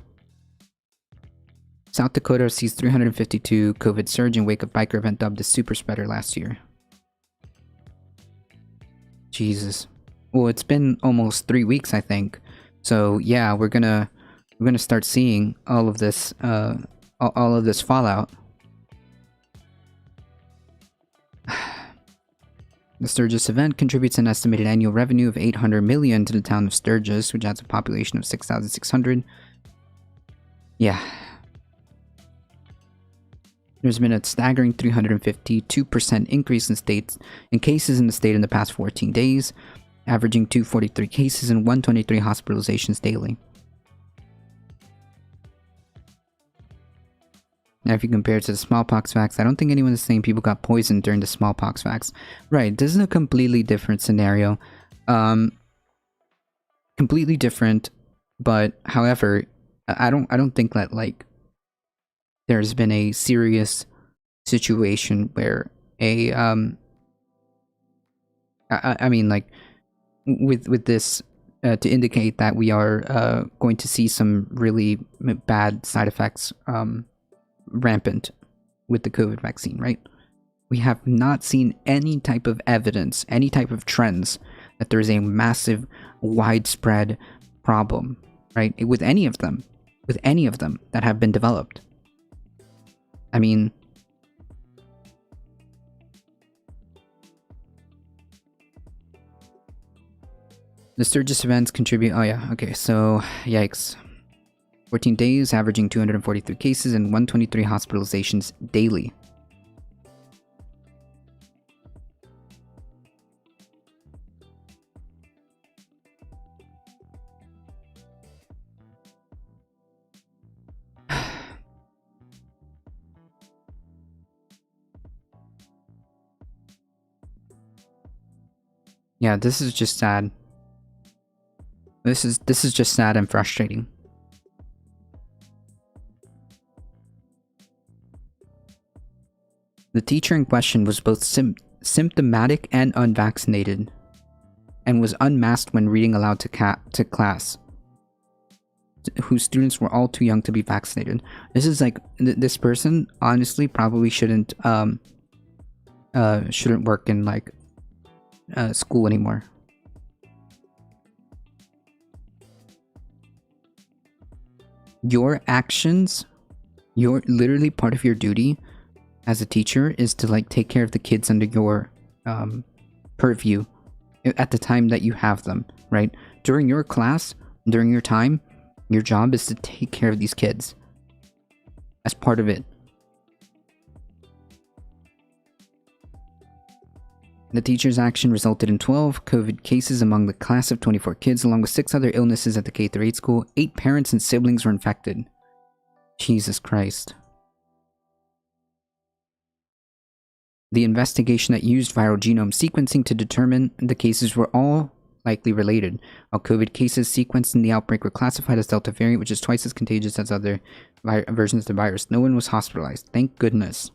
[SPEAKER 2] South Dakota sees 352 COVID surge in wake of biker event dubbed the super spreader last year. Jesus. Well, it's been almost 3 weeks, I think. So yeah, we're gonna start seeing all of this fallout. The Sturgis event contributes an estimated annual revenue of 800 million to the town of Sturgis, which has a population of 6,600. Yeah. There's been a staggering 352% increase in cases in the state in the past 14 days, averaging 243 cases and 123 hospitalizations daily. Now, if you compare it to the smallpox vax, I don't think anyone is saying people got poisoned during the smallpox vax. Right, this is a completely different scenario. Completely different, but however, I don't think that, like, there's been a serious situation where a I mean, like, with this to indicate that we are going to see some really bad side effects rampant with the COVID vaccine, right? We have not seen any type of evidence, any type of trends that there is a massive, widespread problem, right? With any of them that have been developed. I mean, the Sturgis events contribute. Oh yeah, okay, so yikes. 14 days, averaging 243 cases and 123 hospitalizations daily. Yeah, this is just sad. This is just sad and frustrating. The teacher in question was both symptomatic and unvaccinated, and was unmasked when reading aloud to class, whose students were all too young to be vaccinated. This is like, this person honestly probably shouldn't shouldn't work in like school anymore. Your actions, your literally part of your duty as a teacher is to like take care of the kids under your purview at the time that you have them, right? During your class, during your time, your job is to take care of these kids as part of it. The teacher's action resulted in 12 COVID cases among the class of 24 kids, along with 6 other illnesses at the K-8 school. 8 parents and siblings were infected. Jesus Christ. The investigation that used viral genome sequencing to determine the cases were all likely related. All COVID cases sequenced in the outbreak were classified as Delta variant, which is twice as contagious as other versions of the virus. No one was hospitalized. Thank goodness.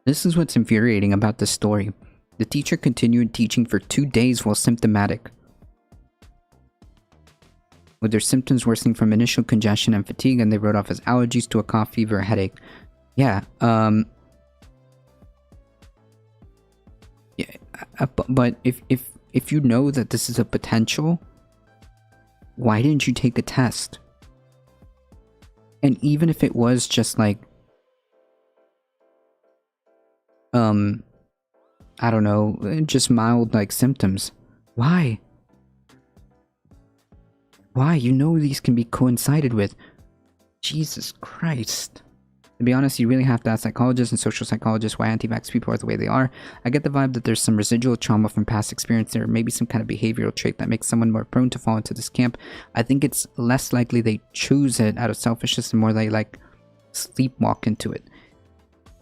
[SPEAKER 2] This is what's infuriating about this story. The teacher continued teaching for 2 days while symptomatic, with their symptoms worsening from initial congestion and fatigue, and they wrote off as allergies to a cough, fever, or headache. Yeah, but if you know that this is a potential, why didn't you take a test? And even if it was just like, I don't know, just mild like symptoms, why? Why? You know these can be coincided with. Jesus Christ. To be honest, you really have to ask psychologists and social psychologists why anti-vax people are the way they are. I get the vibe that there's some residual trauma from past experience there, maybe some kind of behavioral trait that makes someone more prone to fall into this camp. I think it's less likely they choose it out of selfishness and more they like sleepwalk into it.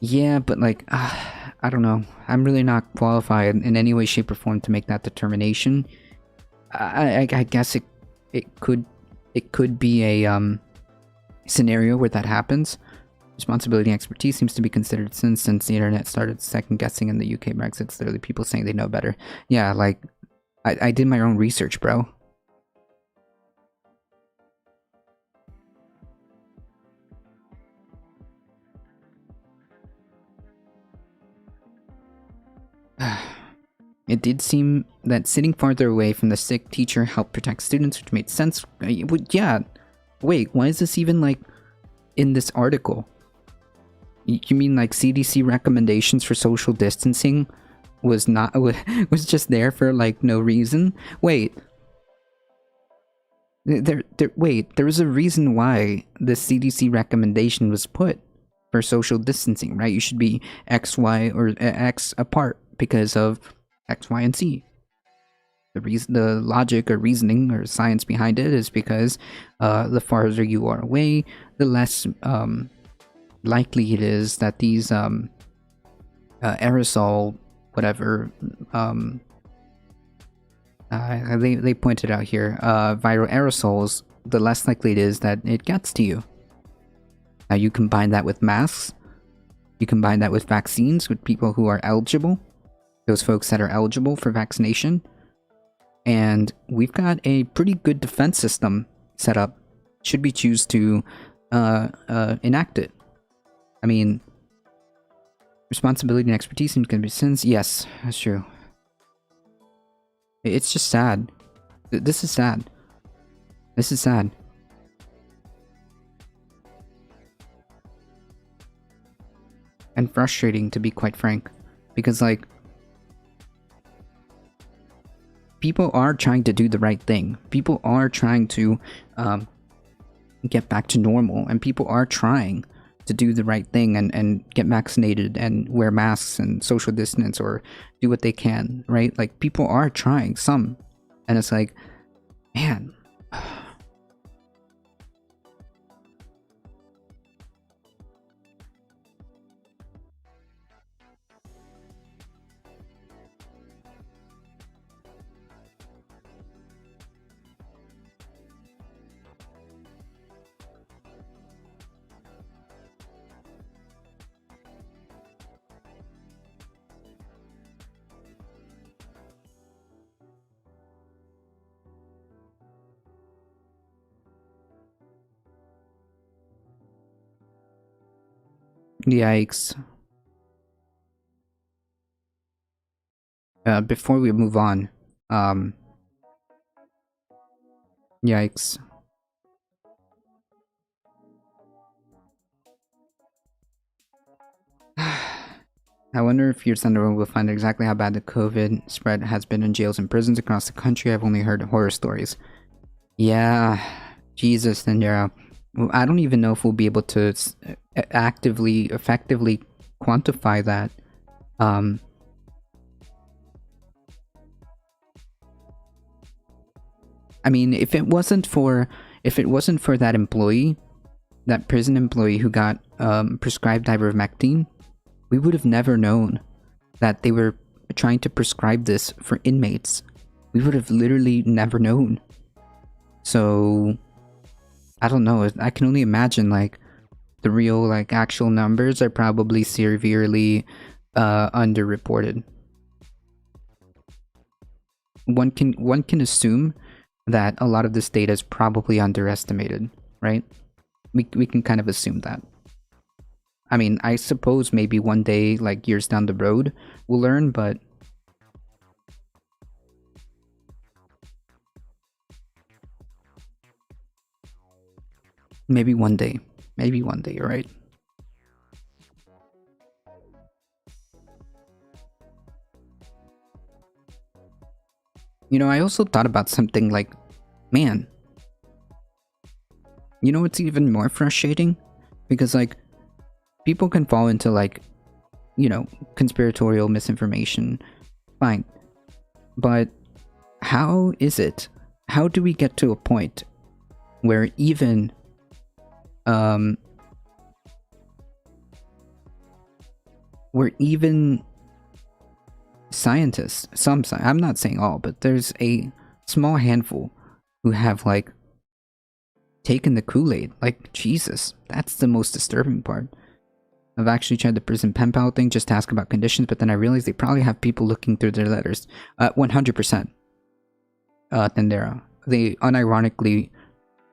[SPEAKER 2] Yeah, but like, I don't know. I'm really not qualified in any way, shape, or form to make that determination. I guess it could be a scenario where that happens. Responsibility and expertise seems to be considered since the internet started second guessing in the UK Brexit. It's literally people saying they know better. Yeah, like I did my own research, bro. It did seem that sitting farther away from the sick teacher helped protect students, which made sense. Yeah. Wait, why is this even like in this article? You mean like CDC recommendations for social distancing was just there for like no reason? Wait. Wait, there was a reason why the CDC recommendation was put for social distancing, right? You should be X, Y, or X apart because of X, Y, and Z. The logic or reasoning or science behind it is because the farther you are away, the less likely it is that these aerosol whatever they pointed out here, viral aerosols, the less likely it is that it gets to you. Now you combine that with masks, you combine that with vaccines, with people who are eligible, those folks that are eligible for vaccination, and we've got a pretty good defense system set up should we choose to enact it. I mean, responsibility and expertise seems to be sins. Yes, that's true. It's just sad. This is sad. This is sad. And frustrating, to be quite frank. Because, like, people are trying to do the right thing. People are trying to get back to normal. And people are trying to do the right thing and get vaccinated and wear masks and social distance or do what they can, right? Like, people are trying some. And it's like, man. Yikes. Before we move on, yikes. I wonder if Years Underworld will find exactly how bad the COVID spread has been in jails and prisons across the country. I've only heard horror stories. Yeah, Jesus, Nindera. I don't even know if we'll be able to effectively quantify that. I mean, if it wasn't for that employee, that prison employee who got prescribed ivermectin, we would have never known that they were trying to prescribe this for inmates. We would have literally never known. So, I don't know. I can only imagine, like, the real, like, actual numbers are probably severely underreported. One can assume that a lot of this data is probably underestimated, right? We can kind of assume that. I mean, I suppose maybe one day, like years down the road, we'll learn, but maybe one day. Maybe one day, right? You know, I also thought about something like, man, you know what's even more frustrating? Because, like, people can fall into, like, you know, conspiratorial misinformation. Fine. But how is it? How do we get to a point where even scientists, I'm not saying all, but there's a small handful who have, like, taken the Kool-Aid. Like, Jesus, that's the most disturbing part. I've actually tried the prison pen pal thing just to ask about conditions, but then I realized they probably have people looking through their letters. 100%. Tendera. They unironically,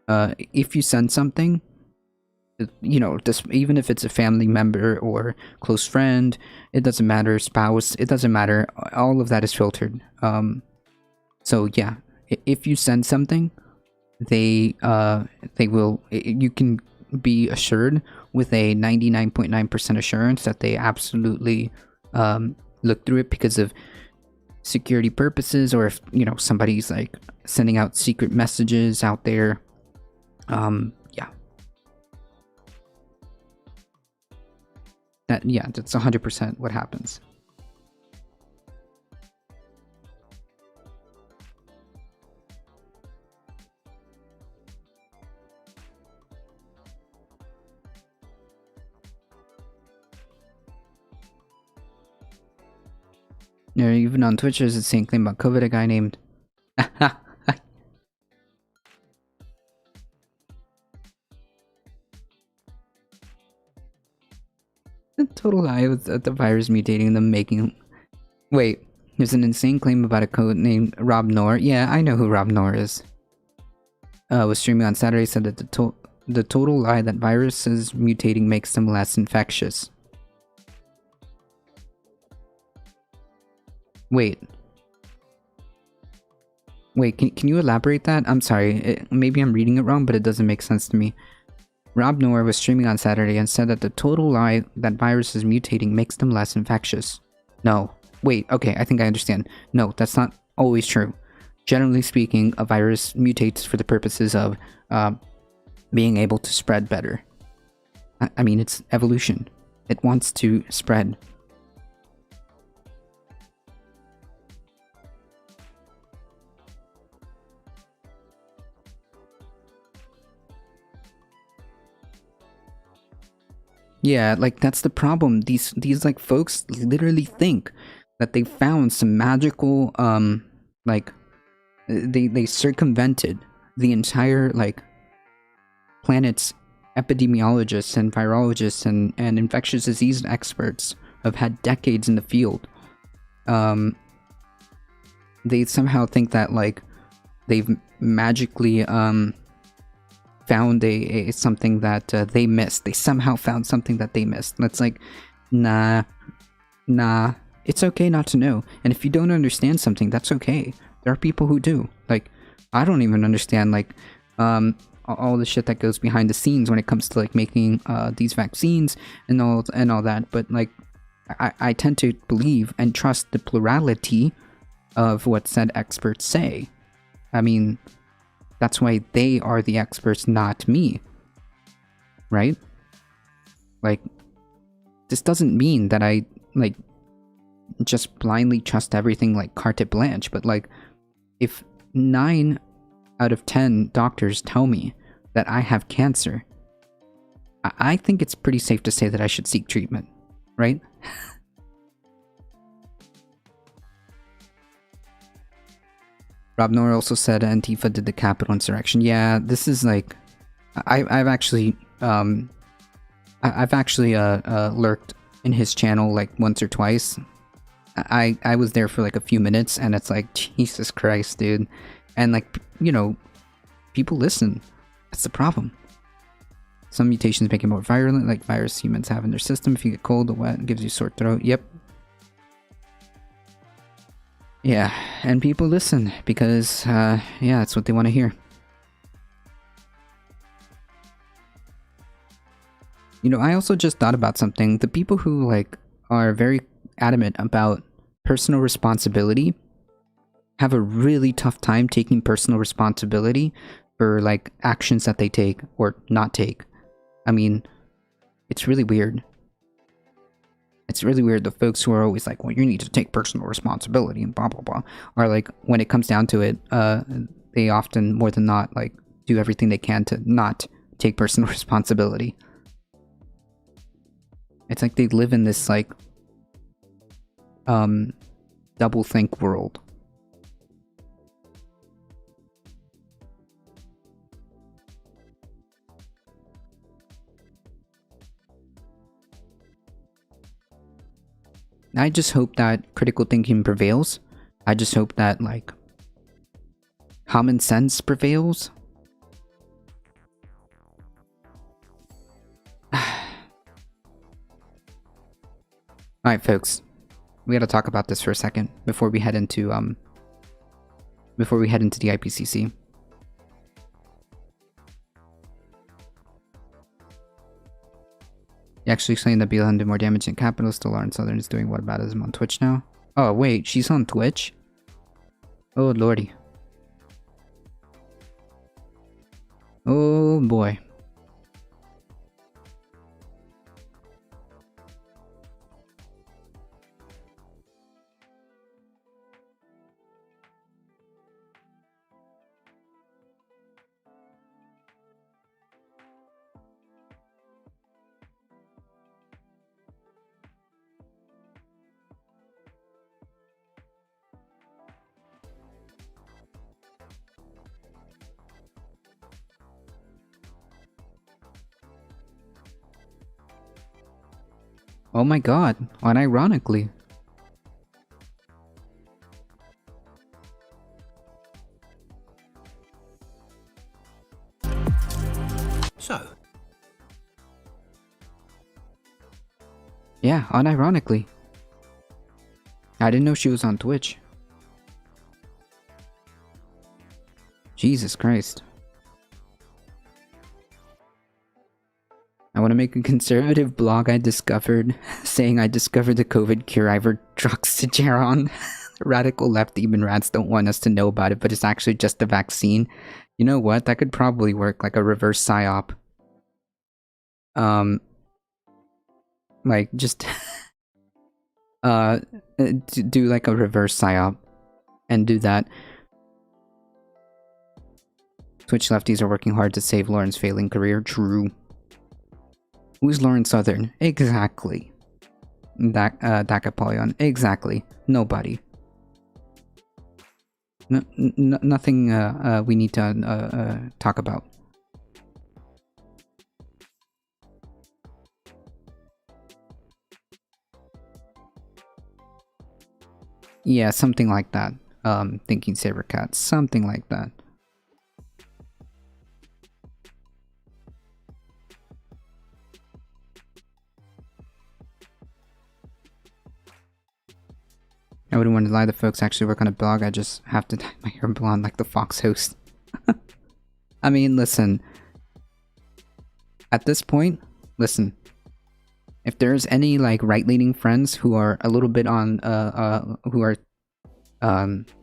[SPEAKER 2] if you send something, you know, even if it's a family member or close friend, it doesn't matter, spouse, it doesn't matter, all of that is filtered. So yeah, if you send something, they will, you can be assured with a 99.9% assurance that they absolutely look through it because of security purposes, or if, you know, somebody's like sending out secret messages out there. Yeah, that's 100% what happens. Yeah, even on Twitch there's the same claim about COVID, a guy named the total lie was the virus mutating them, making... Wait, there's an insane claim about a code named Rob Noor. Yeah, I know who Rob Noor is. Was streaming on Saturday, said that the total lie that viruses mutating makes them less infectious. Wait, can you elaborate that? I'm sorry, maybe I'm reading it wrong, but it doesn't make sense to me. Rob Noor was streaming on Saturday and said that the total lie that viruses mutating makes them less infectious. No. Wait, okay, I think I understand. No, that's not always true. Generally speaking, a virus mutates for the purposes of being able to spread better. I mean, it's evolution. It wants to spread. Yeah, like, that's the problem. These like folks literally think that they found some magical like they circumvented the entire, like, planet's epidemiologists and virologists and infectious disease experts have had decades in the field. They somehow think that, like, they've magically found a something that they missed. They somehow found something that they missed. And it's like, nah, it's okay not to know. And if you don't understand something, that's okay. There are people who do. Like, I don't even understand, like, all the shit that goes behind the scenes when it comes to, like, making these vaccines and all that. But, like, I tend to believe and trust the plurality of what said experts say. I mean, that's why they are the experts, not me. Right? Like, this doesn't mean that I, like, just blindly trust everything like carte blanche, but, like, if 9 out of 10 doctors tell me that I have cancer, I think it's pretty safe to say that I should seek treatment, right? Rob Noor also said Antifa did the Capitol insurrection. Yeah, this is like, I've actually lurked in his channel like once or twice. I was there for like a few minutes, and it's like, Jesus Christ, dude. And like, you know, people listen. That's the problem. Some mutations make it more virulent, like virus humans have in their system. If you get cold or wet, it gives you sore throat. Yep. Yeah, and people listen because, yeah, that's what they want to hear. You know, I also just thought about something. The people who, like, are very adamant about personal responsibility have a really tough time taking personal responsibility for, like, actions that they take or not take. I mean, it's really weird. It's really weird. The folks who are always like, well, you need to take personal responsibility and blah, blah, blah, are like, when it comes down to it, they often, more than not, like, do everything they can to not take personal responsibility. It's like they live in this, like, double-think world. I just hope that critical thinking prevails. I just hope that, like, common sense prevails. Alright, folks. We gotta talk about this for a second before we head into the IPCC. You actually explained that BLM did more damage than Capitol. Still Lauren Southern is doing whataboutism on Twitch now. Oh, wait, she's on Twitch? Oh, lordy. Oh, boy. Oh my god, unironically.
[SPEAKER 3] So.
[SPEAKER 2] Yeah, unironically. I didn't know she was on Twitch. Jesus Christ. I want to make a conservative blog I discovered, saying I discovered the COVID cure. Ivor Druxageron. Radical left demon rats don't want us to know about it, but it's actually just a vaccine. You know what? That could probably work, like a reverse psyop. Like, just do like a reverse psyop and do that. Twitch lefties are working hard to save Lauren's failing career. True. Who's Lauren Southern? Exactly. Dacapolion. Exactly. Nobody. Nothing we need to talk about. Yeah, something like that. Thinking Sabercat. Something like that. I wouldn't want to lie, the folks actually work on a blog. I just have to dye my hair blonde like the Fox host. I mean, listen. At this point, listen. If there's any like right-leaning friends who are a little bit on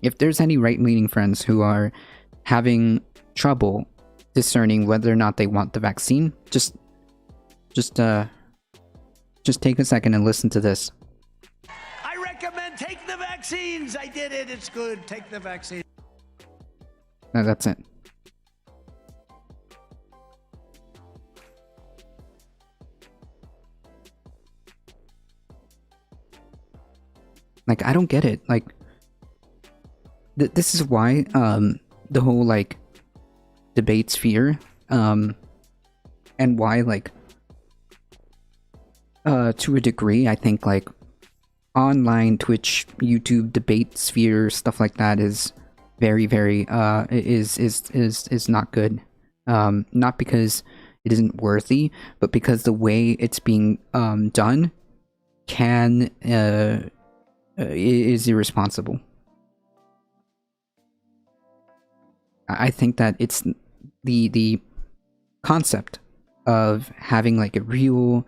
[SPEAKER 2] if there's any right-leaning friends who are having trouble discerning whether or not they want the vaccine, just take a second and listen to this.
[SPEAKER 3] I recommend take the vaccines. I did it. It's good. Take the vaccine.
[SPEAKER 2] No, that's it. Like, I don't get it. Like, this is why the whole like debate sphere and why like to a degree I think like online Twitch, YouTube debate sphere stuff like that is very is not good. Not because it isn't worthy, but because the way it's being done is irresponsible. I think that it's the concept of having like a real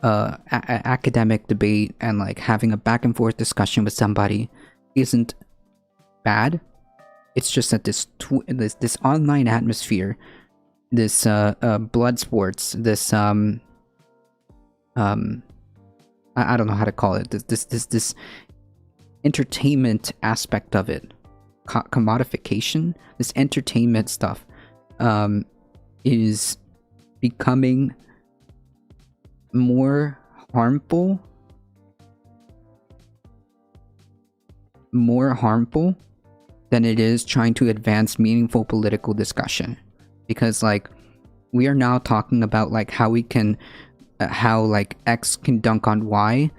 [SPEAKER 2] academic debate and like having a back and forth discussion with somebody isn't bad. It's just that this online atmosphere, this blood sports, this I don't know how to call it, this entertainment aspect of it, commodification, this entertainment stuff is becoming more harmful than it is trying to advance meaningful political discussion. Because like we are now talking about like how we can how like X can dunk on Y,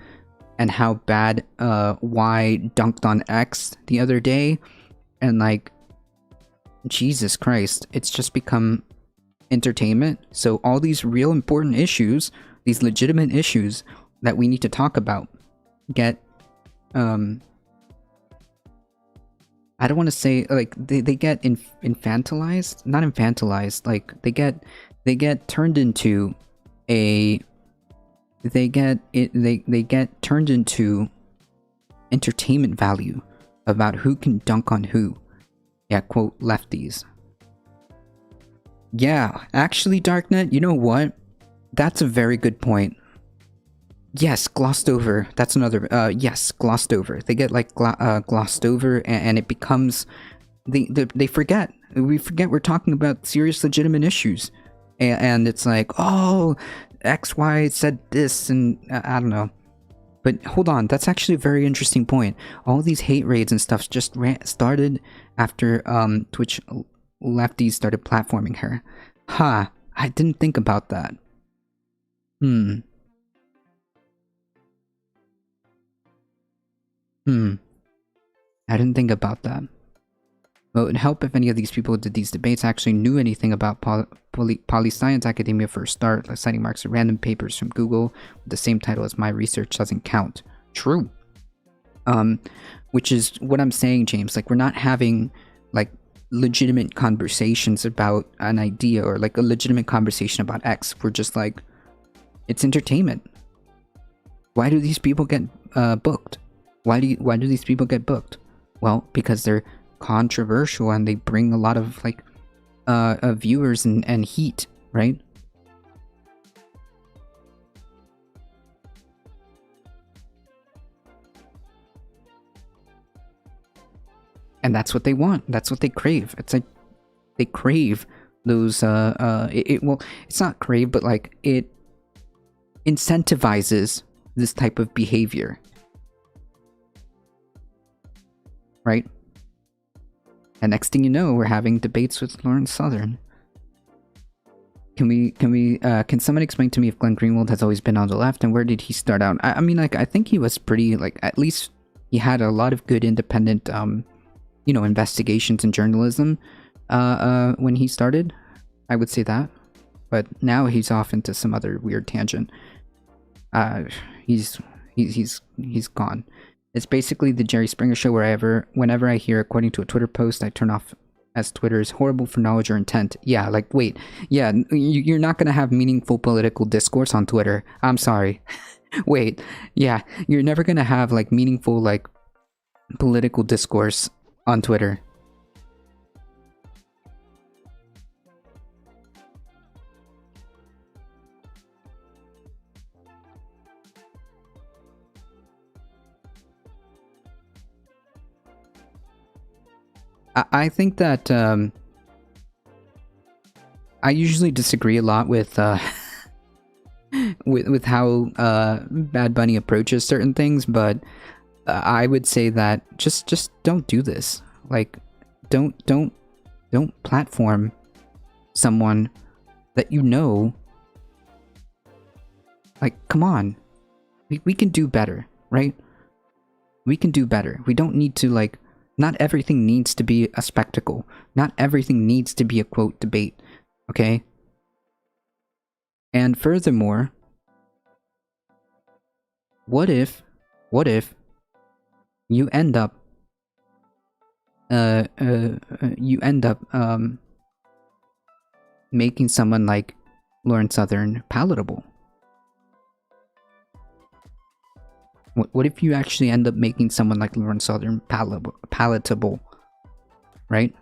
[SPEAKER 2] and how bad Y dunked on X the other day, and like Jesus Christ, it's just become entertainment. So all these real important issues, these legitimate issues that we need to talk about, get I don't want to say like they get infantilized, not infantilized, like they get turned into a they get turned into entertainment value about who can dunk on who. Yeah, quote lefties. Yeah, actually, Darknet, you know what? That's a very good point. Yes, glossed over. That's another. Yes, glossed over. They get like glossed over, and it becomes they forget. We forget we're talking about serious, legitimate issues, and it's like, oh, X, Y said this, and I don't know. But hold on, that's actually a very interesting point. All these hate raids and stuff just started after Twitch lefties started platforming her. Ha! I didn't think about that. I didn't think about that. Well, it would help if any of these people who did these debates actually knew anything about Poli-Science Academia for a start, like citing marks of random papers from Google with the same title as my research doesn't count. True. Which is what I'm saying, James. Like, we're not having, like, legitimate conversations about an idea or, like, a legitimate conversation about X. We're just like, it's entertainment. Why do these people get booked? Why do these people get booked? Well, because they're controversial and they bring a lot of like viewers and heat, right? And that's what they want. That's what they crave. It's like they crave those well, it's not crave, but like it incentivizes this type of behavior. Right? And next thing you know, we're having debates with Lawrence Southern. Can someone explain to me if Glenn Greenwald has always been on the left, and where did he start out? I mean, like, I think he was pretty, like, at least he had a lot of good independent, you know, investigations in journalism, when he started. I would say that. But now he's off into some other weird tangent. He's gone. It's basically the Jerry Springer show whenever I hear according to a Twitter post, I turn off as Twitter is horrible for knowledge or intent. Yeah, like, wait. Yeah, you're not gonna have meaningful political discourse on Twitter. I'm sorry. Wait. Yeah, you're never gonna have, like, meaningful, like, political discourse on Twitter. I think that I usually disagree a lot with with how Bad Bunny approaches certain things, but I would say that just don't do this. Like, don't platform someone that you know. Like, come on, we can do better, right? We can do better. We don't need to, like, not everything needs to be a spectacle. Not everything needs to be a quote debate, okay? And furthermore, what if you end up making someone like Lauren Southern palatable? What if you actually end up making someone like Lauren Southern palatable, right?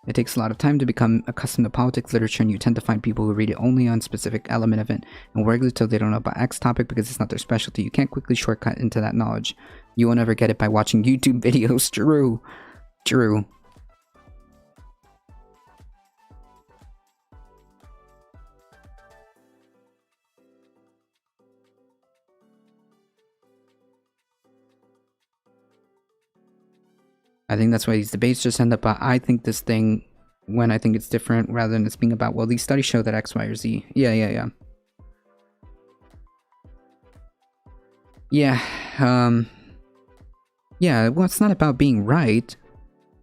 [SPEAKER 2] It takes a lot of time to become accustomed to politics literature, and you tend to find people who read it only on specific element of it and regularly till they don't know about X topic because it's not their specialty. You can't quickly shortcut into that knowledge. You won't ever get it by watching YouTube videos. True. I think that's why these debates just end up, I think this thing, when I think it's different, rather than it's being about, well, these studies show that X, Y, or Z. Yeah. Yeah, well, it's not about being right.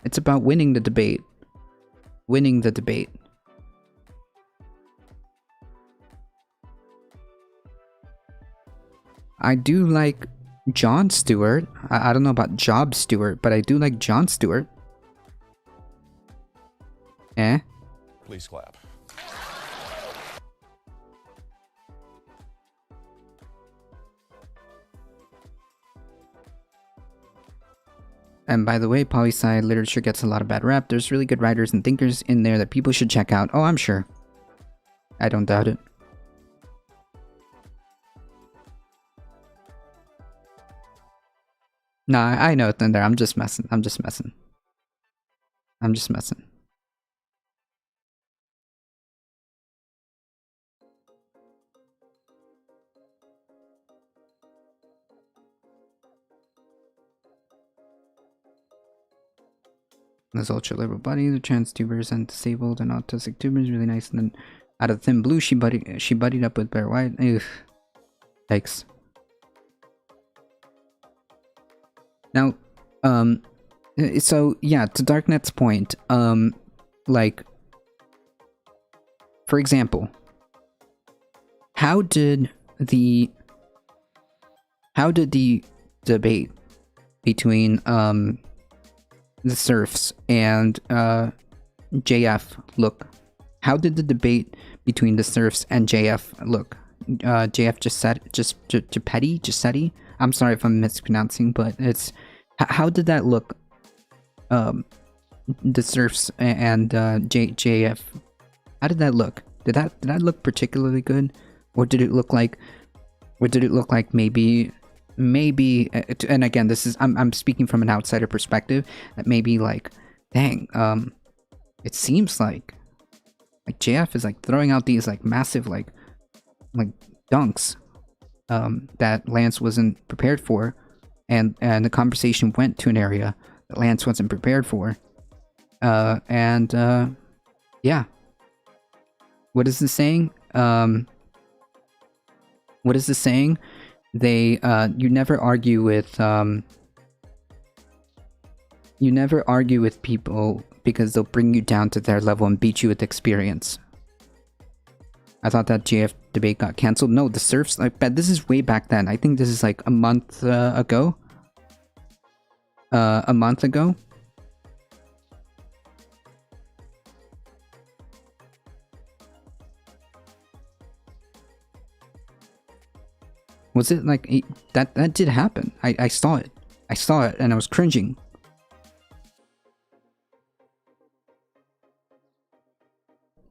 [SPEAKER 2] It's about winning the debate. I do like Jon Stewart. I don't know about Job Stewart, but I do like Jon Stewart.
[SPEAKER 4] Please clap.
[SPEAKER 2] And by the way, poli-sci literature gets a lot of bad rap. There's really good writers and thinkers in there that people should check out. Oh, I'm sure. I don't doubt it. Nah, I know, Thunder. I'm just messing. This ultra liberal body, the trans tubers and disabled and autistic tubers, really nice. And then out of thin blue, she buddied up with Bear White. Ugh. Yikes. Now, so yeah, to Darknet's point, like, for example, how did the debate between the Serfs and JF look? How did the debate between the Serfs and JF look? JF Giuseppe? I'm sorry if I'm mispronouncing, but it's how did that look? The Serfs and JF. How did that look? Did that look particularly good, or did it look like? Maybe? And again, this is I'm speaking from an outsider perspective. That maybe like, dang, it seems like JF is like throwing out these like massive like dunks that Lance wasn't prepared for, and the conversation went to an area that Lance wasn't prepared for, yeah. What is the saying? They you never argue with people because they'll bring you down to their level and beat you with experience. I thought that JF debate got canceled. No, the serfs, like, but this is way back then. I think this is like a month ago. A month ago. Was it like that did happen? I saw it. I saw it and I was cringing.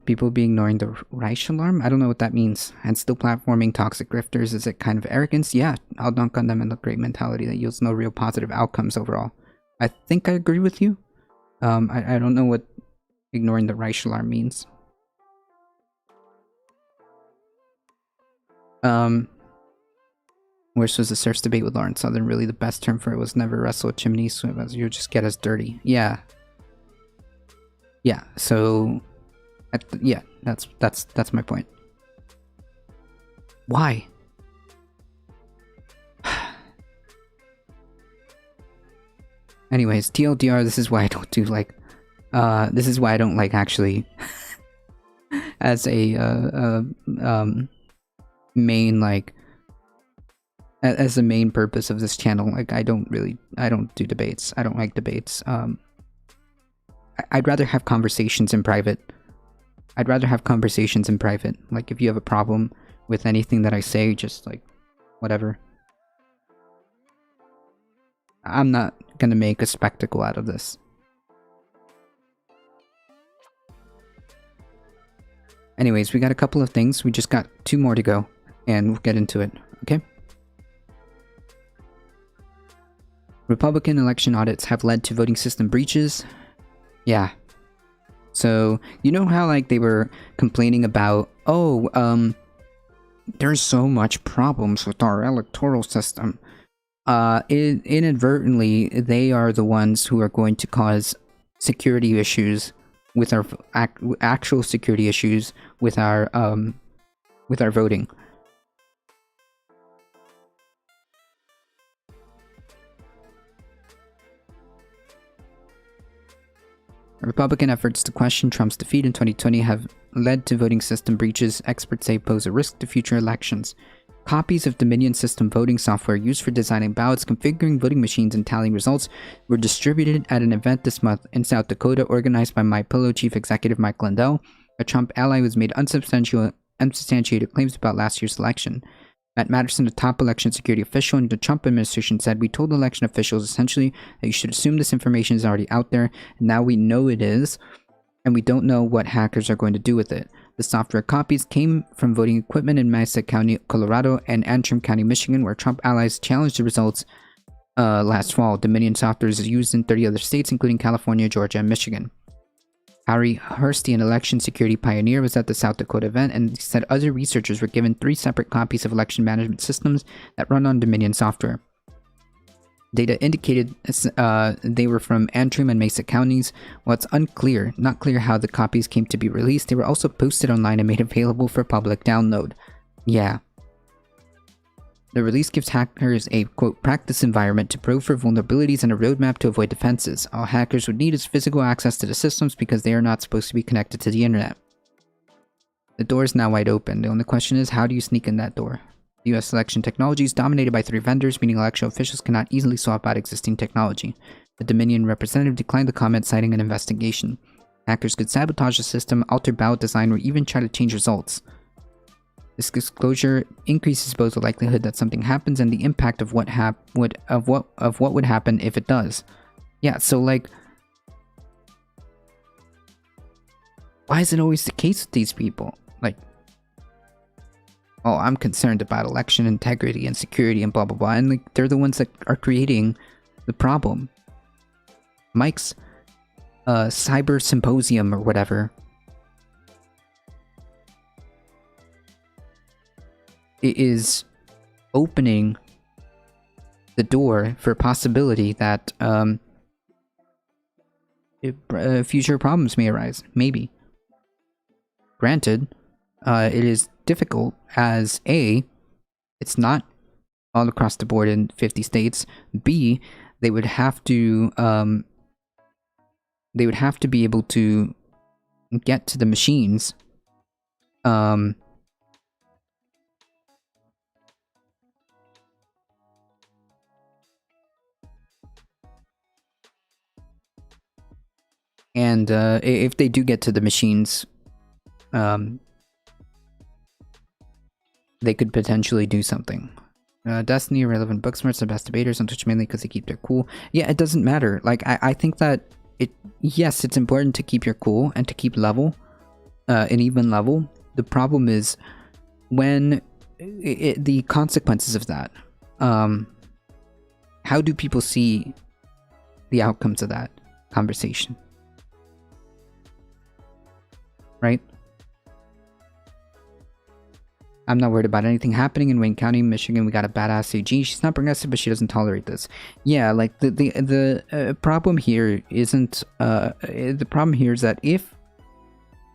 [SPEAKER 2] People be ignoring the Reich alarm? I don't know what that means. And still platforming toxic grifters, is it kind of arrogance? Yeah, I'll dunk on them in the great mentality that yields no real positive outcomes overall. I think I agree with you. I don't know what ignoring the Reich alarm means. Worst was the serfs debate with Lawrence Southern. Really the best term for it was never wrestle with chimneys, so you just get us dirty. Yeah. Yeah, so... yeah, that's my point. Why? Anyways, TLDR, this is why I don't do, like... this is why I don't, like, actually... as a, main, like... as the main purpose of this channel, like, I don't do debates. I don't like debates. I'd rather have conversations in private. Like, if you have a problem with anything that I say, just, like, whatever. I'm not gonna make a spectacle out of this. Anyways, we got a couple of things. We just got 2 more to go, and we'll get into it, okay? Republican election audits have led to voting system breaches. Yeah. So, you know how, like, they were complaining about, there's so much problems with our electoral system. Inadvertently, they are the ones who are going to cause security issues with our actual security issues with our voting. Republican efforts to question Trump's defeat in 2020 have led to voting system breaches experts say pose a risk to future elections. Copies of Dominion system voting software used for designing ballots, configuring voting machines, and tallying results were distributed at an event this month in South Dakota organized by MyPillow chief executive Mike Lindell, a Trump ally who has made unsubstantiated claims about last year's election. Matt Matterson, a top election security official in the Trump administration, said, "We told election officials essentially that you should assume this information is already out there, and now we know it is, and we don't know what hackers are going to do with it." The software copies came from voting equipment in Mesa County, Colorado, and Antrim County, Michigan, where Trump allies challenged the results last fall. Dominion software is used in 30 other states, including California, Georgia, and Michigan. Harry Hursty, an election security pioneer, was at the South Dakota event and said other researchers were given 3 separate copies of election management systems that run on Dominion software. Data indicated they were from Antrim and Mesa counties. While it's not clear how the copies came to be released, they were also posted online and made available for public download. Yeah. The release gives hackers a, quote, practice environment to probe for vulnerabilities and a roadmap to avoid defenses. All hackers would need is physical access to the systems because they are not supposed to be connected to the internet. The door is now wide open. The only question is, how do you sneak in that door? U.S. election technology is dominated by 3 vendors, meaning election officials cannot easily swap out existing technology. The Dominion representative declined the comment, citing an investigation. Hackers could sabotage the system, alter ballot design, or even try to change results. This disclosure increases both the likelihood that something happens and the impact of what would happen if it does. Yeah, so, like, why is it always the case with these people? Like, oh, I'm concerned about election integrity and security and blah blah blah, and, like, they're the ones that are creating the problem. Mike's cyber symposium or whatever, it is opening the door for a possibility that future problems may arise. Maybe. Granted, it is difficult as A, it's not all across the board in 50 states. B, they would have to be able to get to the machines And if they do get to the machines, they could potentially do something. Destiny, Irrelevant Booksmarts, the best debaters on Twitch mainly because they keep their cool. Yeah, it doesn't matter. Like, I think that yes, it's important to keep your cool and to keep level, an even level. The problem is when the consequences of that. How do people see the outcomes of that conversation? Right? I'm not worried about anything happening in Wayne County, Michigan. We got a badass AG. She's not progressive, but she doesn't tolerate this. Yeah, like the problem here isn't. The problem here is that if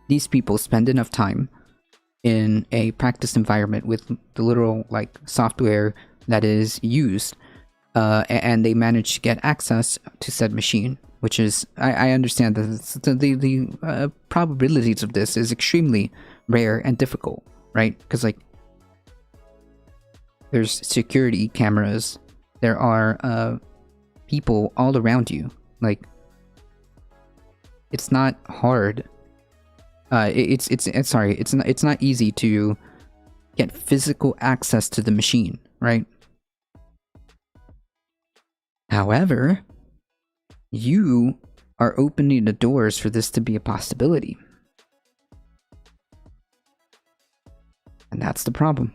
[SPEAKER 2] these people spend enough time in a practice environment with the literal like software that is used, and they manage to get access to said machine, which is I understand that the probabilities of this is extremely rare and difficult. Right? Because, like, there's security cameras, there are people all around you. Like, it's not hard. It's not easy to get physical access to the machine, right? However, you are opening the doors for this to be a possibility. And that's the problem.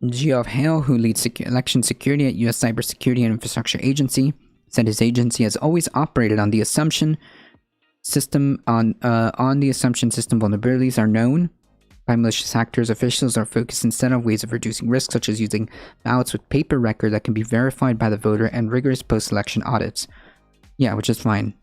[SPEAKER 2] Geoff Hale, who leads election security at U.S. Cybersecurity and Infrastructure Agency, said his agency has always operated on the assumption system the assumption system vulnerabilities are known by malicious actors. Officials are focused instead on ways of reducing risk, such as using ballots with paper record that can be verified by the voter and rigorous post-election audits. Yeah, which is fine.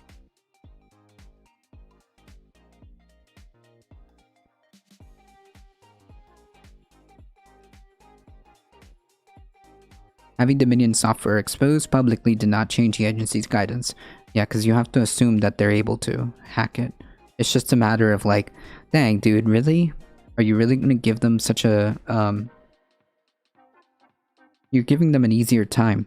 [SPEAKER 2] Having Dominion software exposed publicly did not change the agency's guidance. Yeah, because you have to assume that they're able to hack it. It's just a matter of like, dang, dude, really? Are you really going to give them such a, you're giving them an easier time.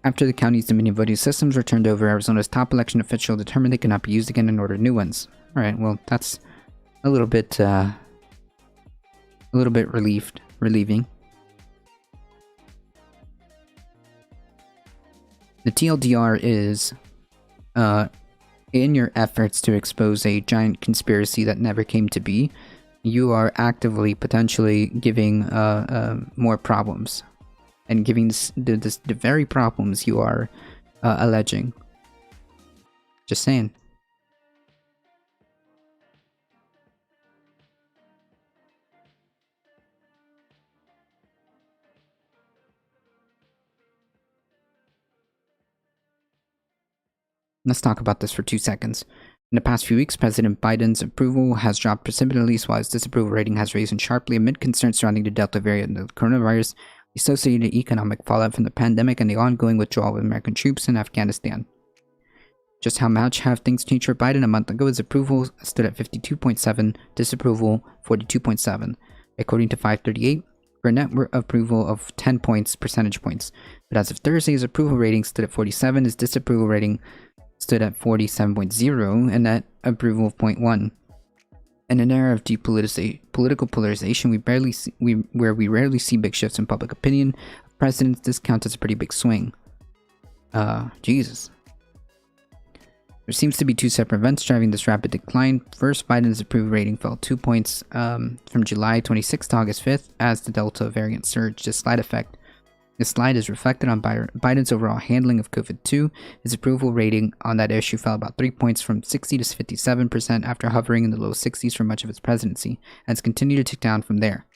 [SPEAKER 2] After the county's Dominion voting systems were turned over, Arizona's top election official determined they could not be used again and ordered new ones. Alright, well, that's a little bit relieving. The TLDR is, in your efforts to expose a giant conspiracy that never came to be, you are actively, potentially giving more problems. And giving the very problems you are alleging. Just saying. Let's talk about this for 2 seconds. In the past few weeks, President Biden's approval has dropped precipitously, while his disapproval rating has risen sharply amid concerns surrounding the Delta variant of the coronavirus, the associated economic fallout from the pandemic, and the ongoing withdrawal of American troops in Afghanistan. Just how much have things changed for Biden? A month ago, his approval stood at 52.7, disapproval 42.7, according to 538, for a net approval of 10 percentage points. But as of Thursday, his approval rating stood at 47, his disapproval rating stood at 47.0, and net approval of 0.1. In an era of political polarization, where we rarely see big shifts in public opinion of presidents, this counts as a pretty big swing. Jesus. There seems to be two separate events driving this rapid decline. First, Biden's approval rating fell 2 points from July 26th to August 5th as the Delta variant surged. A slight effect This slide is reflected on Biden's overall handling of COVID-2. His approval rating on that issue fell about 3 points from 60 to 57% after hovering in the low 60s for much of his presidency, and has continued to tick down from there.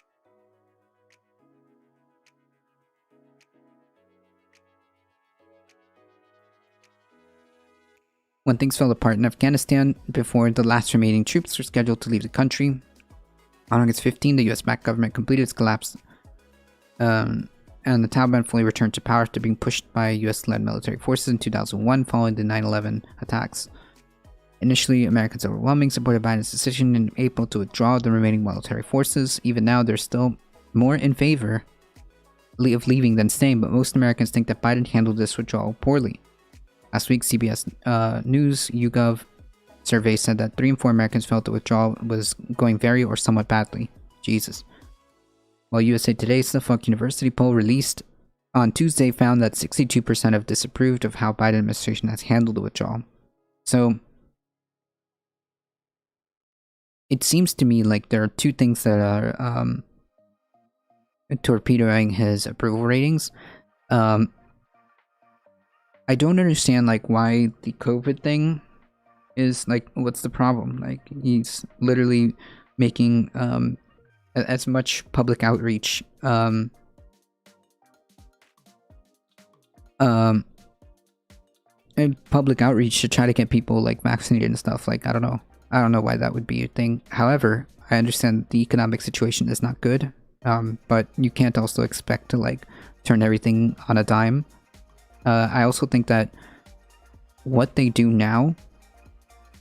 [SPEAKER 2] When things fell apart in Afghanistan, before the last remaining troops were scheduled to leave the country, on August 15, the US-backed government completed its collapse, and the Taliban fully returned to power after being pushed by US-led military forces in 2001 following the 9/11 attacks. Initially, Americans overwhelmingly supported Biden's decision in April to withdraw the remaining military forces. Even now, there's still more in favor of leaving than staying, but most Americans think that Biden handled this withdrawal poorly. Last week, CBS News YouGov survey said that 3 in 4 Americans felt the withdrawal was going very or somewhat badly. Jesus. While USA Today's Suffolk University poll released on Tuesday found that 62% have disapproved of how Biden administration has handled the withdrawal. So, it seems to me like there are two things that are torpedoing his approval ratings. I don't understand like why the COVID thing is like, what's the problem? Like, he's literally making as much public outreach and public outreach to try to get people like vaccinated and stuff. Like, I don't know why that would be a thing. However, I understand the economic situation is not good, but you can't also expect to like turn everything on a dime. I also think that what they do now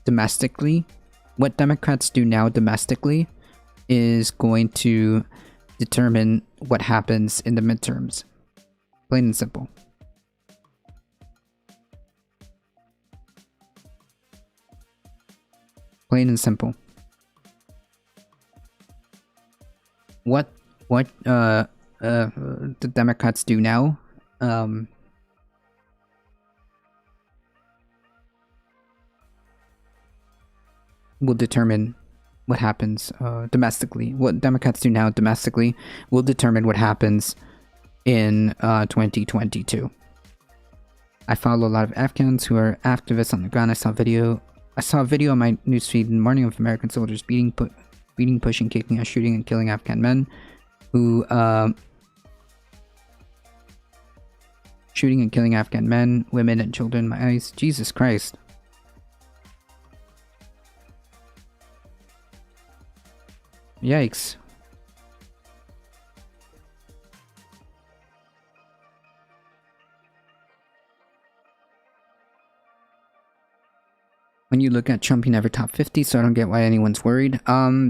[SPEAKER 2] domestically, what Democrats do now domestically, is going to determine what happens in the midterms. Plain and simple. Plain and simple. What the Democrats do now, will determine what happens domestically. What Democrats do now domestically will determine what happens in 2022. I follow a lot of Afghans who are activists on the ground. I saw a video on my newsfeed in the morning of American soldiers beating, pushing, kicking, and shooting and killing Afghan men who shooting and killing Afghan men, women, and children in my eyes. Jesus Christ. Yikes. When you look at Trump, he never top 50, so I don't get why anyone's worried.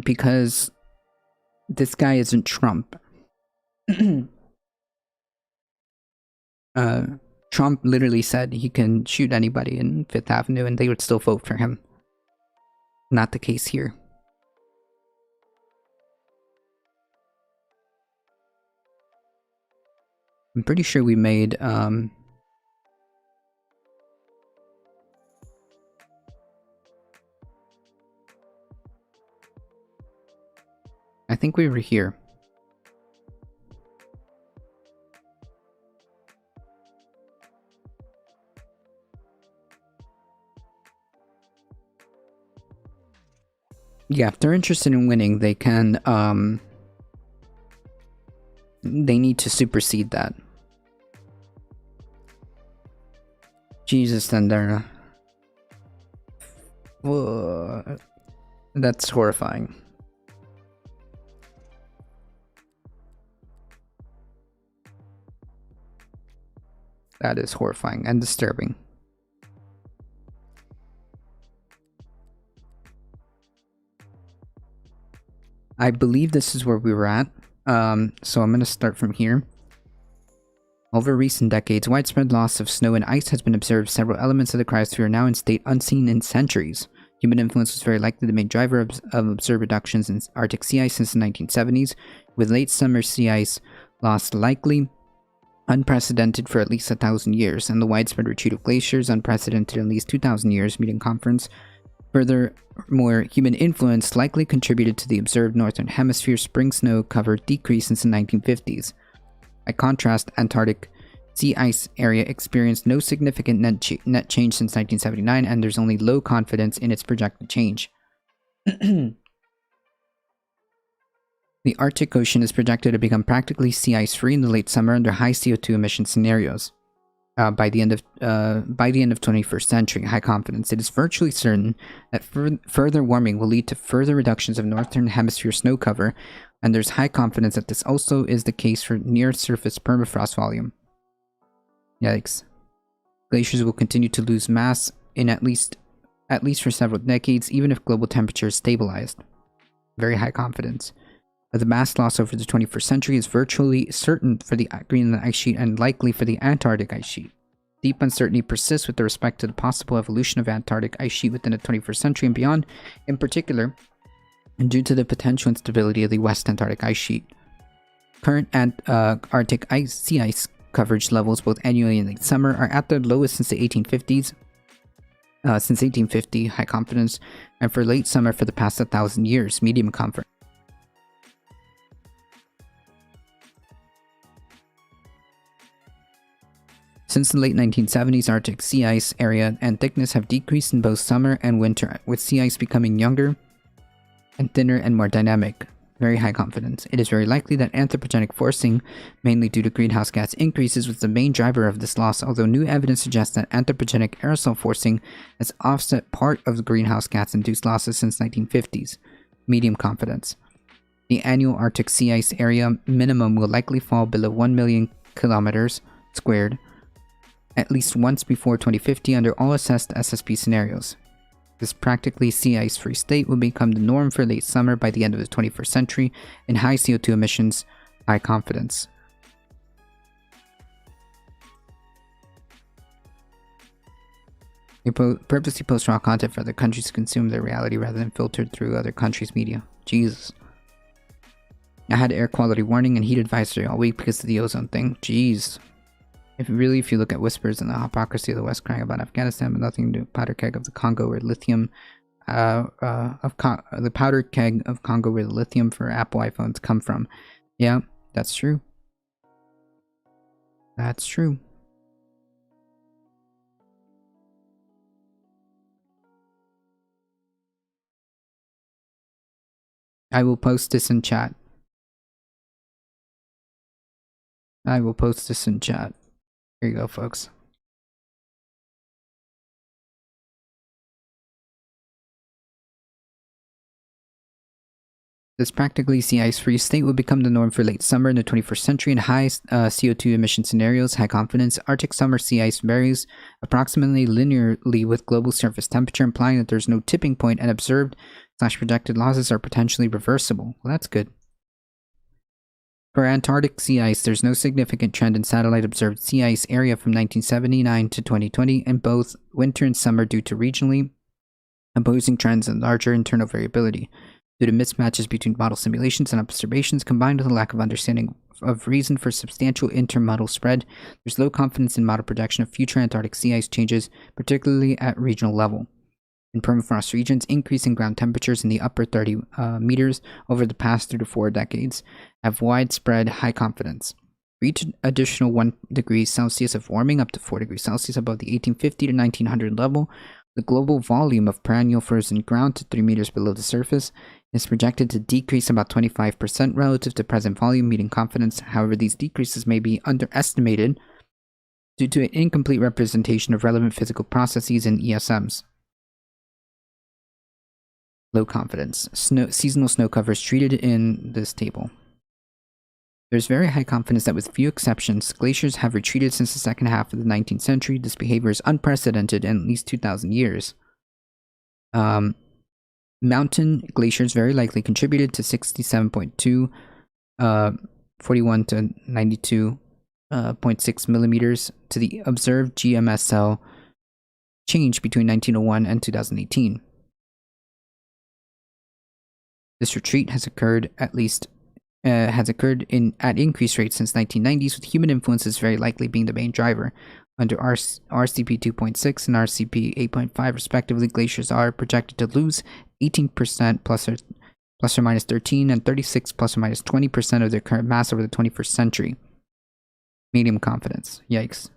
[SPEAKER 2] Because this guy isn't Trump. Trump literally said he can shoot anybody in Fifth Avenue and they would still vote for him. Not the case here. I'm pretty sure we made, I think we were here. Yeah, if they're interested in winning, they can, they need to supersede that. Jesus, then they're... that's horrifying. That is horrifying and disturbing. I believe this is where we were at. So I'm going to start from here. Over recent decades, widespread loss of snow and ice has been observed. Several elements of the cryosphere are now in state unseen in centuries. Human influence was very likely the main driver of observed reductions in Arctic sea ice since the 1970s, with late summer sea ice loss likely unprecedented for at least 1,000 years, and the widespread retreat of glaciers unprecedented in at least 2,000 years, meeting conference. Furthermore, human influence likely contributed to the observed northern hemisphere spring snow cover decrease since the 1950s. By contrast, Antarctic sea ice area experienced no significant net change since 1979, and there's only low confidence in its projected change. The Arctic Ocean is projected to become practically sea ice free in the late summer under high CO2 emission scenarios. By the end of 21st century, high confidence. It is virtually certain that further warming will lead to further reductions of northern hemisphere snow cover, and there's high confidence that this also is the case for near-surface permafrost volume. Yikes! Glaciers will continue to lose mass in at least for several decades, even if global temperature is stabilized. Very high confidence. The mass loss over the 21st century is virtually certain for the Greenland ice sheet and likely for the Antarctic ice sheet. Deep uncertainty persists with respect to the possible evolution of Antarctic ice sheet within the 21st century and beyond, in particular, and due to the potential instability of the West Antarctic ice sheet. Current Arctic sea ice coverage levels, both annually and late summer, are at their lowest since the 1850s. Since 1850, high confidence, and for late summer for the past 1,000 years, medium comfort. Since the late 1970s, Arctic sea ice area and thickness have decreased in both summer and winter, with sea ice becoming younger and thinner and more dynamic. Very high confidence. It is very likely that anthropogenic forcing, mainly due to greenhouse gas increases, was the main driver of this loss, although new evidence suggests that anthropogenic aerosol forcing has offset part of the greenhouse gas-induced losses since 1950s. Medium confidence. The annual Arctic sea ice area minimum will likely fall below 1 million kilometers squared, at least once before 2050 under all assessed SSP scenarios. This practically sea ice-free state will become the norm for late summer by the end of the 21st century in high CO2 emissions, high confidence. They purposely post raw content for other countries to consume their reality rather than filtered through other countries' media. Jesus. I had air quality warning and heat advisory all week because of the ozone thing. Jeez. If you look at whispers and the hypocrisy of the West crying about Afghanistan, but nothing to do with powder keg of the Congo where lithium, the powder keg of Congo where the lithium for Apple iPhones come from. Yeah, that's true. That's true. I will post this in chat. Here you go, folks. This practically sea ice-free state will become the norm for late summer in the 21st century in high CO2 emission scenarios. High confidence. Arctic summer sea ice varies approximately linearly with global surface temperature, implying that there's no tipping point, and observed/projected losses are potentially reversible. Well, that's good. For Antarctic sea ice, there's no significant trend in satellite observed sea ice area from 1979 to 2020 in both winter and summer due to regionally opposing trends and larger internal variability. Due to mismatches between model simulations and observations combined with a lack of understanding of reason for substantial intermodal spread, there's low confidence in model projection of future Antarctic sea ice changes, particularly at regional level. In permafrost regions, increasing ground temperatures in the upper 30 meters over the past 3 to 4 decades have widespread high confidence. For each additional 1 degree Celsius of warming up to 4 degrees Celsius above the 1850 to 1900 level, the global volume of perennial frozen ground to 3 meters below the surface is projected to decrease about 25% relative to present volume, meeting confidence. However, these decreases may be underestimated due to an incomplete representation of relevant physical processes in ESMs. Low confidence. Seasonal snow cover is treated in this table. There's very high confidence that with few exceptions, glaciers have retreated since the second half of the 19th century. This behavior is unprecedented in at least 2,000 years. Mountain glaciers very likely contributed to 67.2, 41 to 92.6 millimeters to the observed GMSL change between 1901 and 2018. This retreat has occurred at increased rates since 1990s, with human influences very likely being the main driver. Under RCP 2.6 and RCP 8.5 respectively, glaciers are projected to lose 18% plus or minus 13 and 36 plus or minus 20% of their current mass over the 21st century. Medium confidence. Yikes.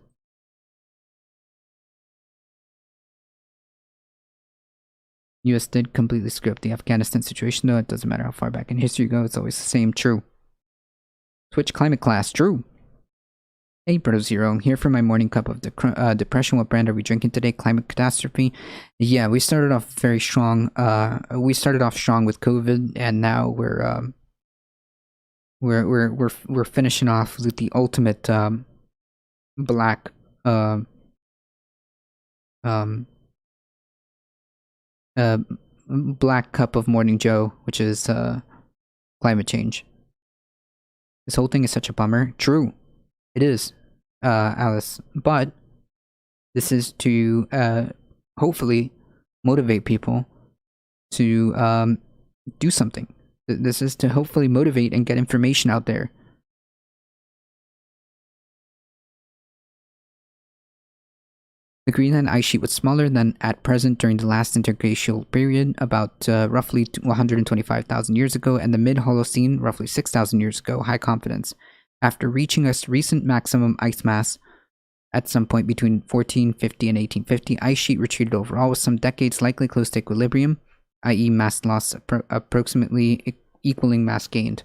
[SPEAKER 2] US did completely screw up the Afghanistan situation, though. It doesn't matter how far back in history you go, it's always the same. True. Twitch climate class. True. Hey, Bro Zero. I'm here for my morning cup of depression. What brand are we drinking today? Climate catastrophe. Yeah, we started off very strong. We started off strong with COVID, and now we're finishing off with the ultimate black black cup of Morning Joe, which is climate change. This whole thing is such a bummer. True, it is, Alice. But this is to hopefully motivate people to do something. This is to hopefully motivate and get information out there. The Greenland ice sheet was smaller than at present during the last interglacial period, about roughly 125,000 years ago, and the mid-Holocene, roughly 6,000 years ago. High confidence. After reaching a recent maximum ice mass at some point between 1450 and 1850, ice sheet retreated overall, with some decades likely close to equilibrium, i.e. mass loss approximately equaling mass gained.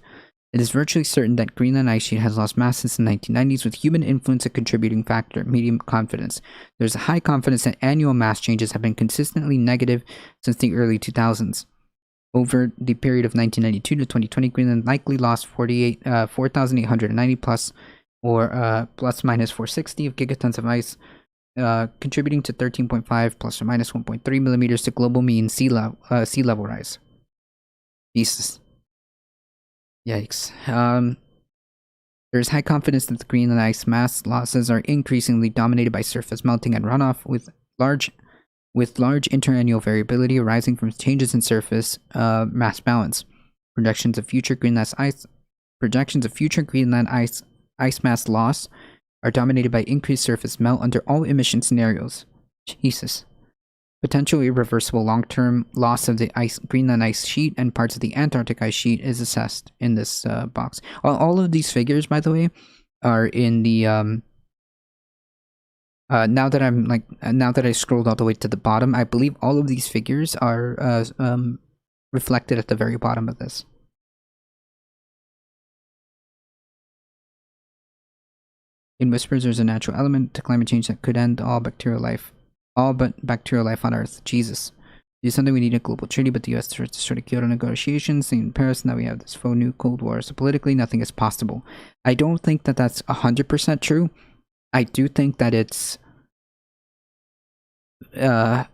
[SPEAKER 2] It is virtually certain that Greenland ice sheet has lost mass since the 1990s, with human influence a contributing factor. Medium confidence. There's a high confidence that annual mass changes have been consistently negative since the early 2000s. Over the period of 1992 to 2020, Greenland likely lost 4,890 plus or plus minus 460 of gigatons of ice, contributing to 13.5 plus or minus 1.3 millimeters to global mean sea level rise. Jesus. Yikes. There is high confidence that the Greenland ice mass losses are increasingly dominated by surface melting and runoff, with large interannual variability arising from changes in surface mass balance. Projections of future Greenland ice mass loss are dominated by increased surface melt under all emission scenarios. Jesus. Potential irreversible long-term loss of the Greenland ice sheet and parts of the Antarctic ice sheet is assessed in this box. All of these figures, by the way, are in the now that I scrolled all the way to the bottom, I believe all of these figures are reflected at the very bottom of this. In Whispers, there's a natural element to climate change that could end all bacterial life. All but bacterial life on Earth. Jesus. It is something we need a global treaty, but the US started Kyoto negotiations in Paris. Now we have this faux new Cold War. So politically, nothing is possible. I don't think that that's 100% true. I do think that it's... I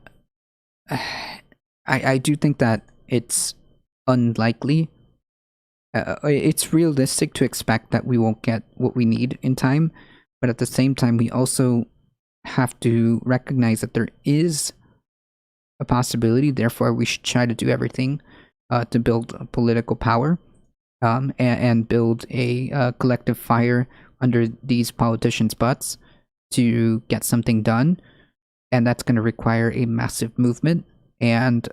[SPEAKER 2] do think that it's unlikely. It's realistic to expect that we won't get what we need in time. But at the same time, we also have to recognize that there is a possibility. Therefore, we should try to do everything to build political power and build a collective fire under these politicians' butts to get something done. And that's going to require a massive movement. And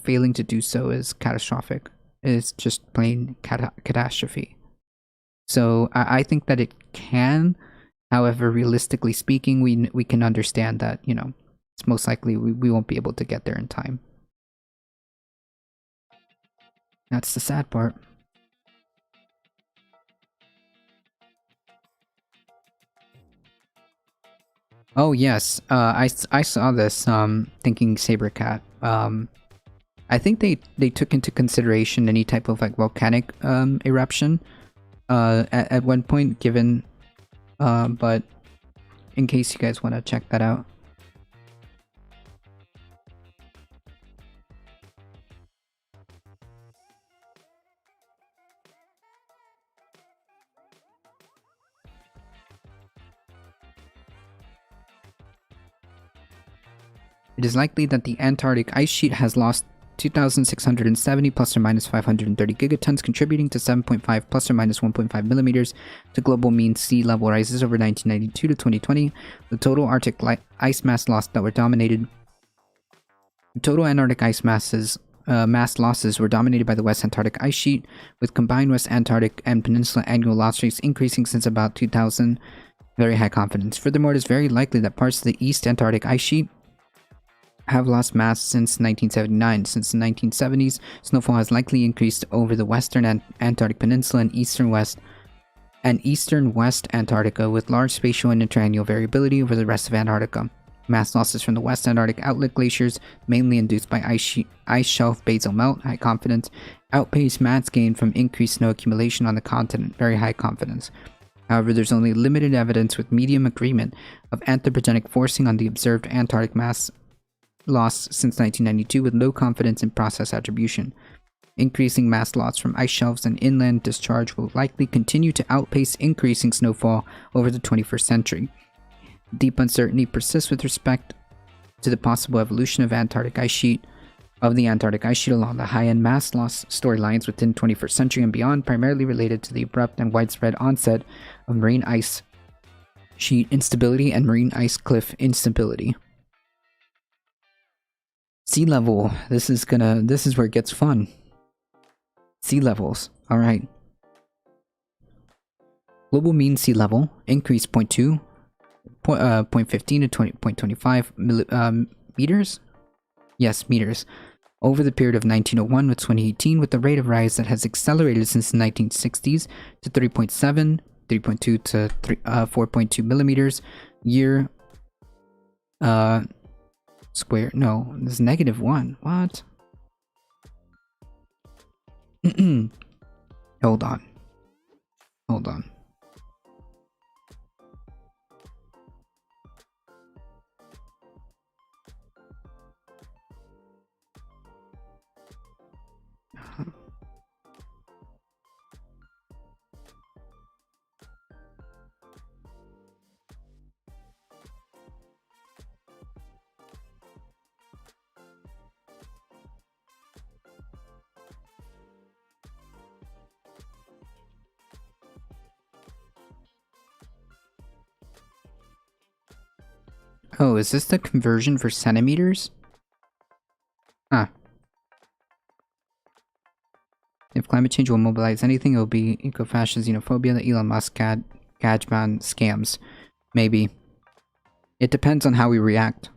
[SPEAKER 2] failing to do so is catastrophic. It's just plain catastrophe. So I think that it can. However, realistically speaking, we can understand that, you know, it's most likely we won't be able to get there in time. That's the sad part. Oh yes, I saw this, thinking Sabercat. I think they took into consideration any type of like volcanic eruption at one point, given but in case you guys want to check that out. It is likely that the Antarctic ice sheet has lost 2,670 plus or minus 530 gigatons, contributing to 7.5 plus or minus 1.5 millimeters to global mean sea level rises over 1992 to 2020. The total Arctic ice mass loss that were dominated. The total Antarctic ice mass losses were dominated by the West Antarctic ice sheet, with combined West Antarctic and Peninsula annual loss rates increasing since about 2000 Very high confidence. Furthermore, it is very likely that parts of the East Antarctic ice sheet have lost mass since 1979. Since the 1970s, snowfall has likely increased over the western Antarctic Peninsula and eastern west Antarctica, with large spatial and interannual variability over the rest of Antarctica. Mass losses from the West Antarctic outlet glaciers, mainly induced by ice shelf basal melt, high confidence, outpace mass gain from increased snow accumulation on the continent, very high confidence. However, there's only limited evidence with medium agreement of anthropogenic forcing on the observed Antarctic mass loss since 1992, with low confidence in process attribution. Increasing mass loss from ice shelves and inland discharge will likely continue to outpace increasing snowfall over the 21st century. Deep uncertainty persists with respect to the possible evolution of the Antarctic ice sheet along the high-end mass loss storylines within 21st century and beyond, primarily related to the abrupt and widespread onset of marine ice sheet instability and marine ice cliff instability. Sea level. This is where it gets fun. Sea levels. Alright. Global mean sea level increased 0.15 to 0.25 meters? Yes, meters. Over the period of 1901 with 2018, with the rate of rise that has accelerated since the 1960s to 3.7, 3.2 to 4.2 millimeters year square. No, this is -1. What? Hold on. Oh, is this the conversion for centimeters? Huh. If climate change will mobilize anything, it will be eco-fascist xenophobia, the Elon Musk Gajban scams. Maybe. It depends on how we react.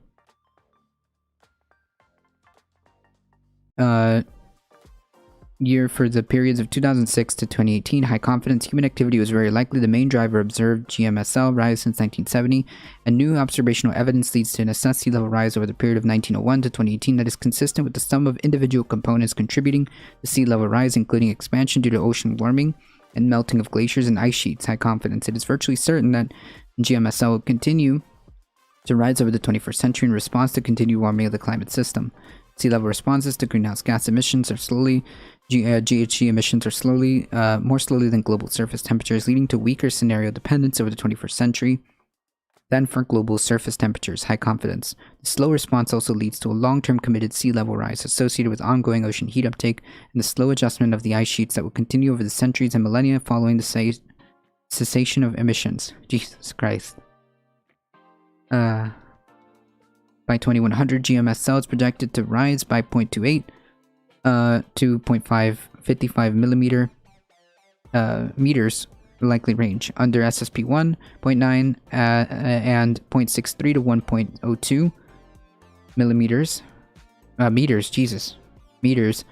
[SPEAKER 2] Year for the periods of 2006 to 2018, high confidence human activity was very likely the main driver. Observed GMSL rise since 1970, and new observational evidence leads to an assessed sea level rise over the period of 1901 to 2018 that is consistent with the sum of individual components contributing to sea level rise, including expansion due to ocean warming and melting of glaciers and ice sheets. High confidence. It is virtually certain that GMSL will continue to rise over the 21st century in response to continued warming of the climate system. Sea level responses to greenhouse gas emissions are slowly GHG emissions are more slowly than global surface temperatures, leading to weaker scenario dependence over the 21st century than for global surface temperatures. High confidence. The slow response also leads to a long-term committed sea level rise associated with ongoing ocean heat uptake and the slow adjustment of the ice sheets that will continue over the centuries and millennia following the cessation of emissions. Jesus Christ. By 2100, GMSL is projected to rise by 0.28 to 0.55 meters likely range under SSP 1.9 and 0.63 to 1.02 millimeters meters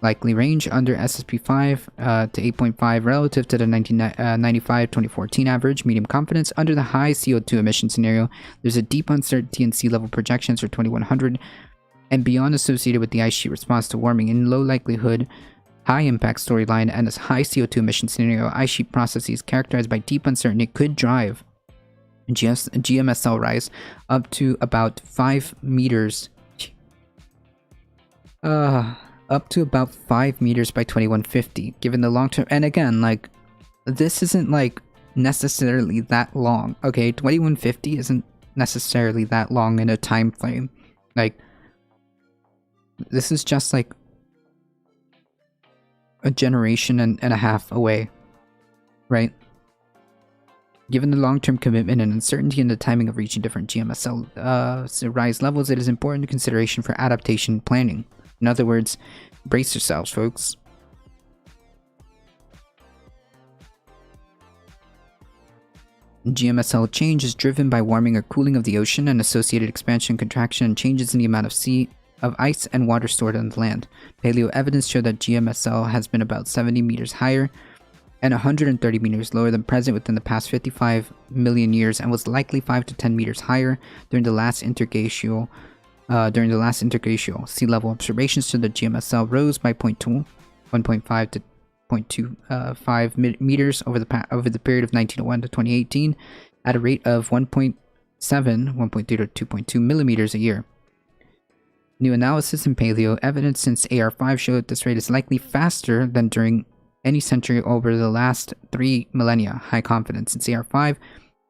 [SPEAKER 2] likely range under SSP 5 to 8.5 relative to the 1995-2014 average. Medium confidence under the high CO2 emission scenario. There's a deep uncertainty in sea level projections for 2100 and beyond associated with the ice sheet response to warming. In low likelihood, high impact storyline and a high CO2 emission scenario, ice sheet processes characterized by deep uncertainty could drive GMSL rise up to about 5 meters. Up to about 5 meters by 2150, given the long term. And again, like, this isn't like necessarily that long. Okay, 2150 isn't necessarily that long in a time frame. Like, this is just like a generation and a half away, right? Given the long-term commitment and uncertainty in the timing of reaching different GMSL rise levels, it is important consideration for adaptation planning. In other words, brace yourselves, folks. GMSL change is driven by warming or cooling of the ocean and associated expansion, contraction, and changes in the amount of ice and water stored on the land. Paleo evidence showed that GMSL has been about 70 meters higher and 130 meters lower than present within the past 55 million years, and was likely 5 to 10 meters higher during the last interglacial. Sea level observations showed that GMSL rose by 1.5 to 0.25 meters over the period of 1901 to 2018 at a rate of 1.7, 1.3 to 2.2 millimeters a year. New analysis in paleo evidence since AR5 showed that this rate is likely faster than during any century over the last 3 millennia. High confidence. Since AR5,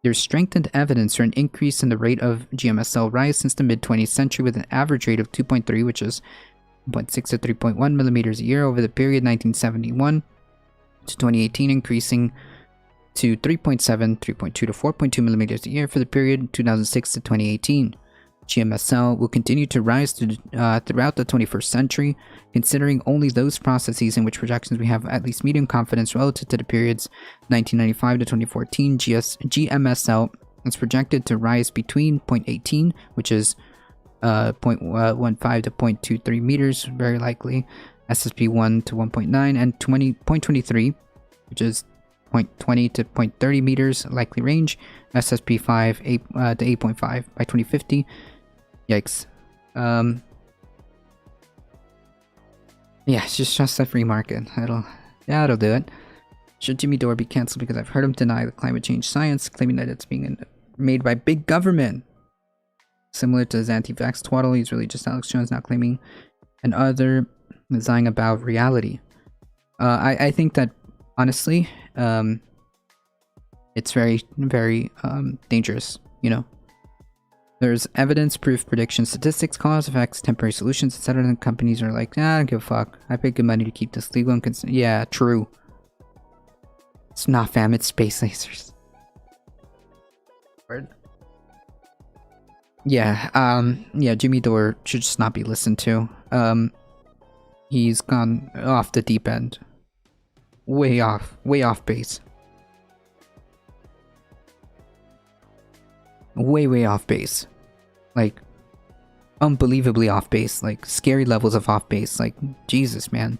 [SPEAKER 2] there's strengthened evidence for an increase in the rate of GMSL rise since the mid-20th century, with an average rate of 2.3, which is 0.6 to 3.1 millimeters a year over the period 1971 to 2018, increasing to 3.7, 3.2 to 4.2 millimeters a year for the period 2006 to 2018. GMSL will continue to rise throughout the 21st century, considering only those processes in which projections we have at least medium confidence relative to the periods 1995 to 2014. GMSL is projected to rise between 0.18, which is 0.15 to 0.23 meters, very likely, SSP 1 to 1.9, and 0.23, which is 0.20 to 0.30 meters, likely range, SSP 5 8, to 8.5 by 2050. Yikes. Yeah, just trust the free market. It'll do it. Should Jimmy Dore be cancelled? Because I've heard him deny the climate change science, claiming that it's being made by big government. Similar to his anti-vax twaddle, he's really just Alex Jones now claiming and other lying about reality. I think that, honestly, it's very, very dangerous, you know? There's evidence, proof, prediction, statistics, cause, effects, temporary solutions, etc. And companies are like, I don't give a fuck. I pay good money to keep this legal and yeah, true. It's not fam, it's space lasers. Word. Yeah, Jimmy Dore should just not be listened to. He's gone off the deep end. Way off base. Way off base. Like, unbelievably off base. Like, scary levels of off base. Like, Jesus, man.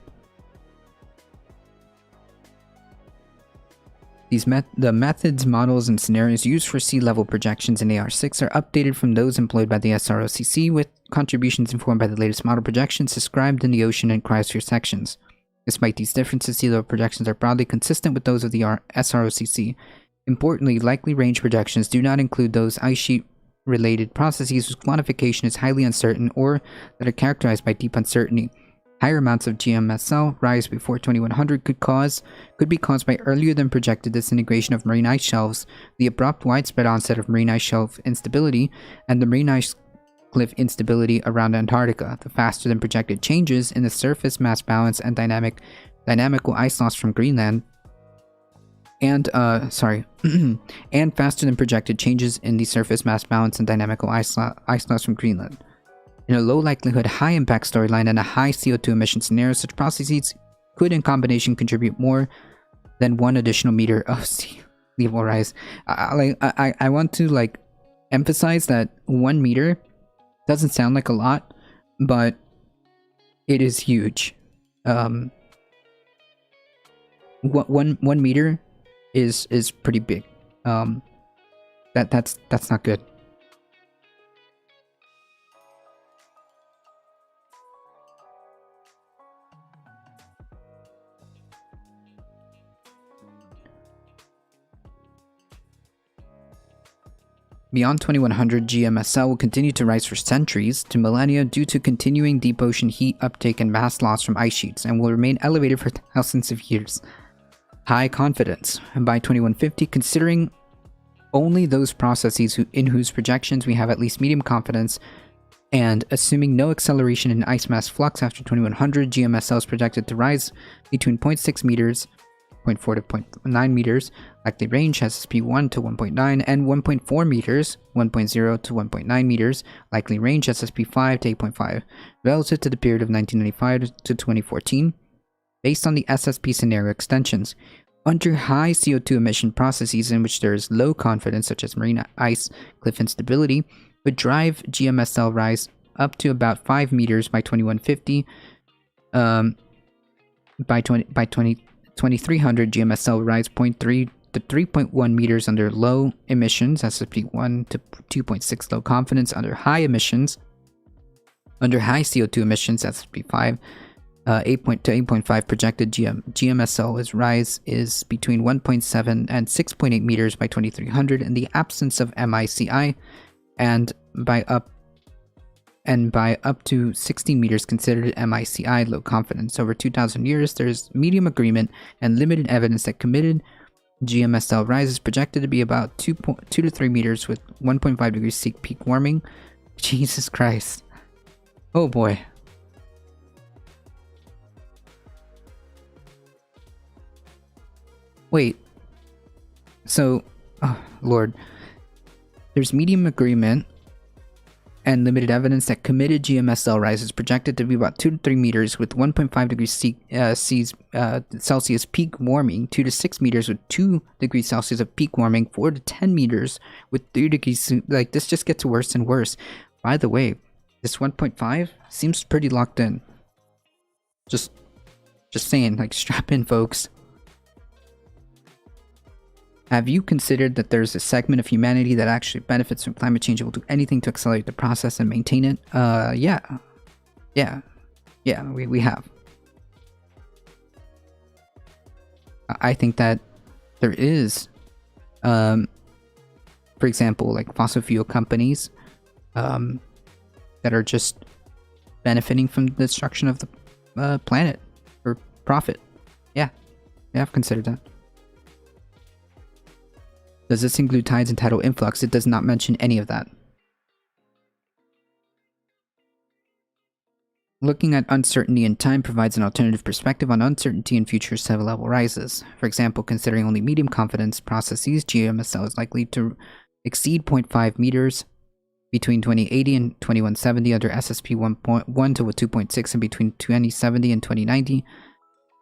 [SPEAKER 2] The methods, models, and scenarios used for sea level projections in AR6 are updated from those employed by the SROCC, with contributions informed by the latest model projections described in the ocean and cryosphere sections. Despite these differences, sea level projections are broadly consistent with those of the SROCC. Importantly, likely range projections do not include those ice sheet related processes whose quantification is highly uncertain or that are characterized by deep uncertainty. Higher amounts of GMSL rise before 2100 could be caused by earlier than projected disintegration of marine ice shelves, the abrupt widespread onset of marine ice shelf instability, and the marine ice cliff instability around Antarctica, the faster than projected changes in the surface mass balance and dynamical ice loss from Greenland, and and faster than projected changes in the surface mass balance and dynamical ice loss from Greenland. In a low likelihood, high impact storyline and a high CO2 emission scenario, such processes could in combination contribute more than 1 additional meter of sea level rise. I want to emphasize that 1 meter doesn't sound like a lot, but it is huge. 1 meter is pretty big. That's not good. Beyond 2100, GMSL will continue to rise for centuries to millennia due to continuing deep ocean heat uptake and mass loss from ice sheets, and will remain elevated for thousands of years. High confidence. And by 2150, considering only those processes in whose projections we have at least medium confidence, and assuming no acceleration in ice mass flux after 2100, GMSL is projected to rise between 0.6 meters, 0.4 to 0.9 meters, likely range SSP 1 to 1.9, and 1.4 meters, 1.0 to 1.9 meters, likely range SSP 5 to 8.5, relative to the period of 1995 to 2014. Based on the SSP scenario extensions, Under high CO2 emission processes in which there is low confidence, such as marine ice cliff instability, would drive GMSL rise up to about 5 meters by 2150. By 2300, GMSL rise 0.3 to 3.1 meters under low emissions, SSP 1 to 2.6 low confidence under high emissions. Under high CO2 emissions, SSP 5, 8 to 8.5 projected GMSL rise is between 1.7 and 6.8 meters by 2300 in the absence of MICI, and by up to 16 meters considered MICI low confidence. Over 2,000 years, there's medium agreement and limited evidence that committed GMSL rise is projected to be about 2 to 3 meters with 1.5 degrees C peak warming. Jesus Christ. Oh boy. Wait. So, oh Lord. There's medium agreement and limited evidence that committed GMSL rise is projected to be about 2 to 3 meters with 1.5 degrees Celsius peak warming, 2 to 6 meters with 2 degrees Celsius of peak warming, 4 to 10 meters with 3 degrees. Like, this just gets worse and worse. By the way, this 1.5 seems pretty locked in. Just saying, like, strap in, folks. Have you considered that there's a segment of humanity that actually benefits from climate change and will do anything to accelerate the process and maintain it? Yeah, we have. I think that there is, for example, like fossil fuel companies, that are just benefiting from the destruction of the planet for profit. Yeah, I've considered that. Does this include tides and tidal influx? It does not mention any of that. Looking at uncertainty in time provides an alternative perspective on uncertainty in future sea level rises. For example, considering only medium confidence processes, GMSL is likely to exceed 0.5 meters between 2080 and 2170 under SSP 1.1 to 2.6 and between 2070 and 2090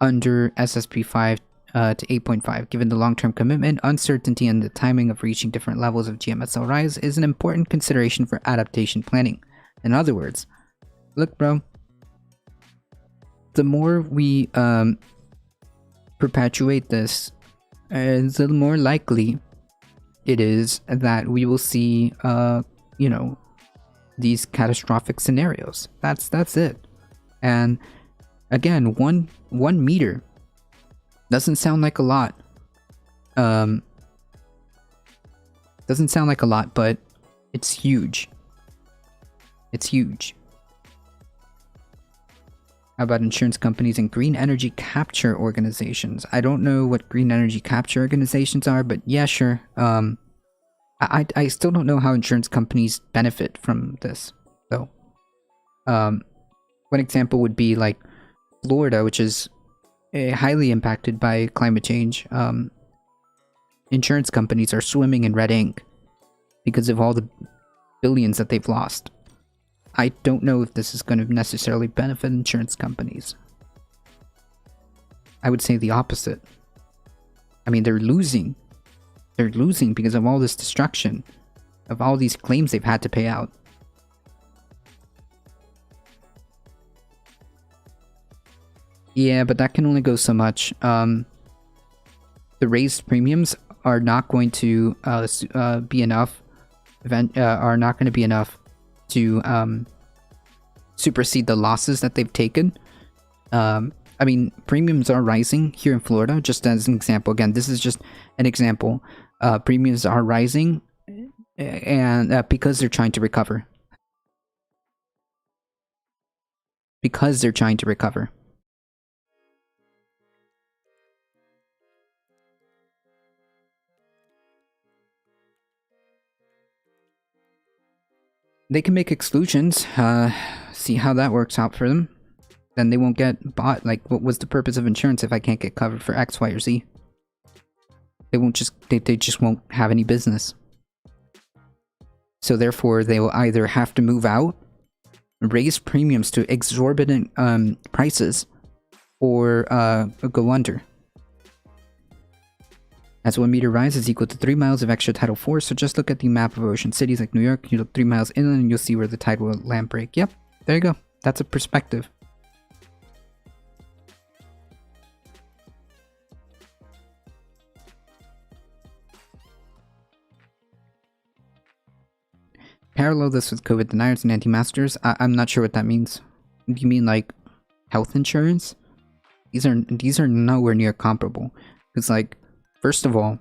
[SPEAKER 2] under SSP 5 to 8.5. Given the long-term commitment, uncertainty, and the timing of reaching different levels of GMSL rise is an important consideration for adaptation planning. In other words, look bro, the more we perpetuate this, the more likely it is that we will see these catastrophic scenarios. That's it. And again, one meter doesn't sound like a lot. Doesn't sound like a lot, but it's huge. It's huge. How about insurance companies and green energy capture organizations? I don't know what green energy capture organizations are, but yeah, sure. I still don't know how insurance companies benefit from this, though. One example would be like Florida, which is highly impacted by climate change. Insurance companies are swimming in red ink because of all the billions that they've lost. I don't know if this is going to necessarily benefit insurance companies. I would say the opposite. I mean, they're losing. They're losing because of all this destruction, of all these claims they've had to pay out. Yeah, but that can only go so much. The raised premiums are not going to be enough. Are not going to be enough to supersede the losses that they've taken. I mean, premiums are rising here in Florida, just as an example. Again, this is just an example. Premiums are rising, and because they're trying to recover. Because they're trying to recover. They can make exclusions, see how that works out for them. Then they won't get bought. Like, what was the purpose of insurance if I can't get covered for X, Y, or Z? They just won't have any business. So therefore, they will either have to move out, raise premiums to exorbitant prices, or go under. As 1 meter rise is equal to 3 miles of extra tidal force, so just look at the map of ocean cities like New York, you look 3 miles inland and you'll see where the tide will land break. Yep, there you go. That's a perspective. Parallel this with COVID deniers and anti-maskers. I'm not sure what that means. Do you mean like health insurance? These are nowhere near comparable. Because like, first of all,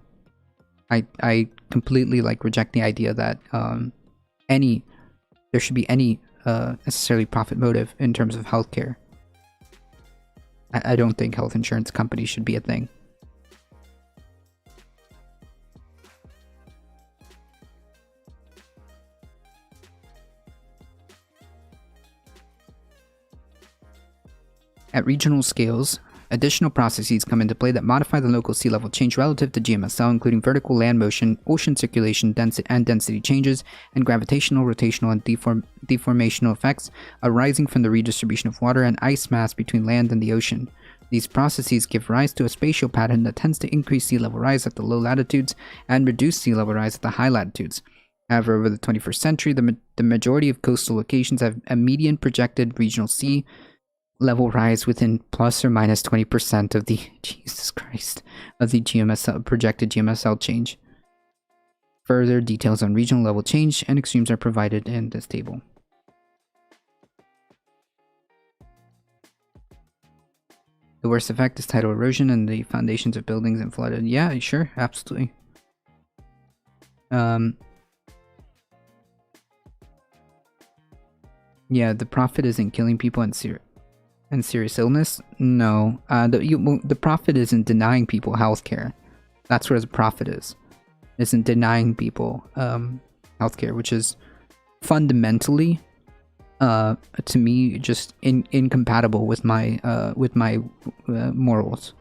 [SPEAKER 2] I completely like reject the idea that there should be any necessarily profit motive in terms of healthcare. I don't think health insurance companies should be a thing. At regional scales, additional processes come into play that modify the local sea level change relative to GMSL, including vertical land motion, ocean circulation density changes, and gravitational, rotational, and deformational effects arising from the redistribution of water and ice mass between land and the ocean. These processes give rise to a spatial pattern that tends to increase sea level rise at the low latitudes and reduce sea level rise at the high latitudes. However, over the 21st century, the majority of coastal locations have a median projected regional sea level rise within plus or minus 20% of the GMSL projected GMSL change. Further details on regional level change and extremes are provided in this table. The worst effect is tidal erosion and the foundations of buildings and flooded. Yeah, sure, absolutely. Yeah, the profit isn't killing people and serious illness? No. The profit isn't denying people healthcare. That's where the profit is. Isn't denying people healthcare, which is fundamentally, to me, just incompatible with my morals.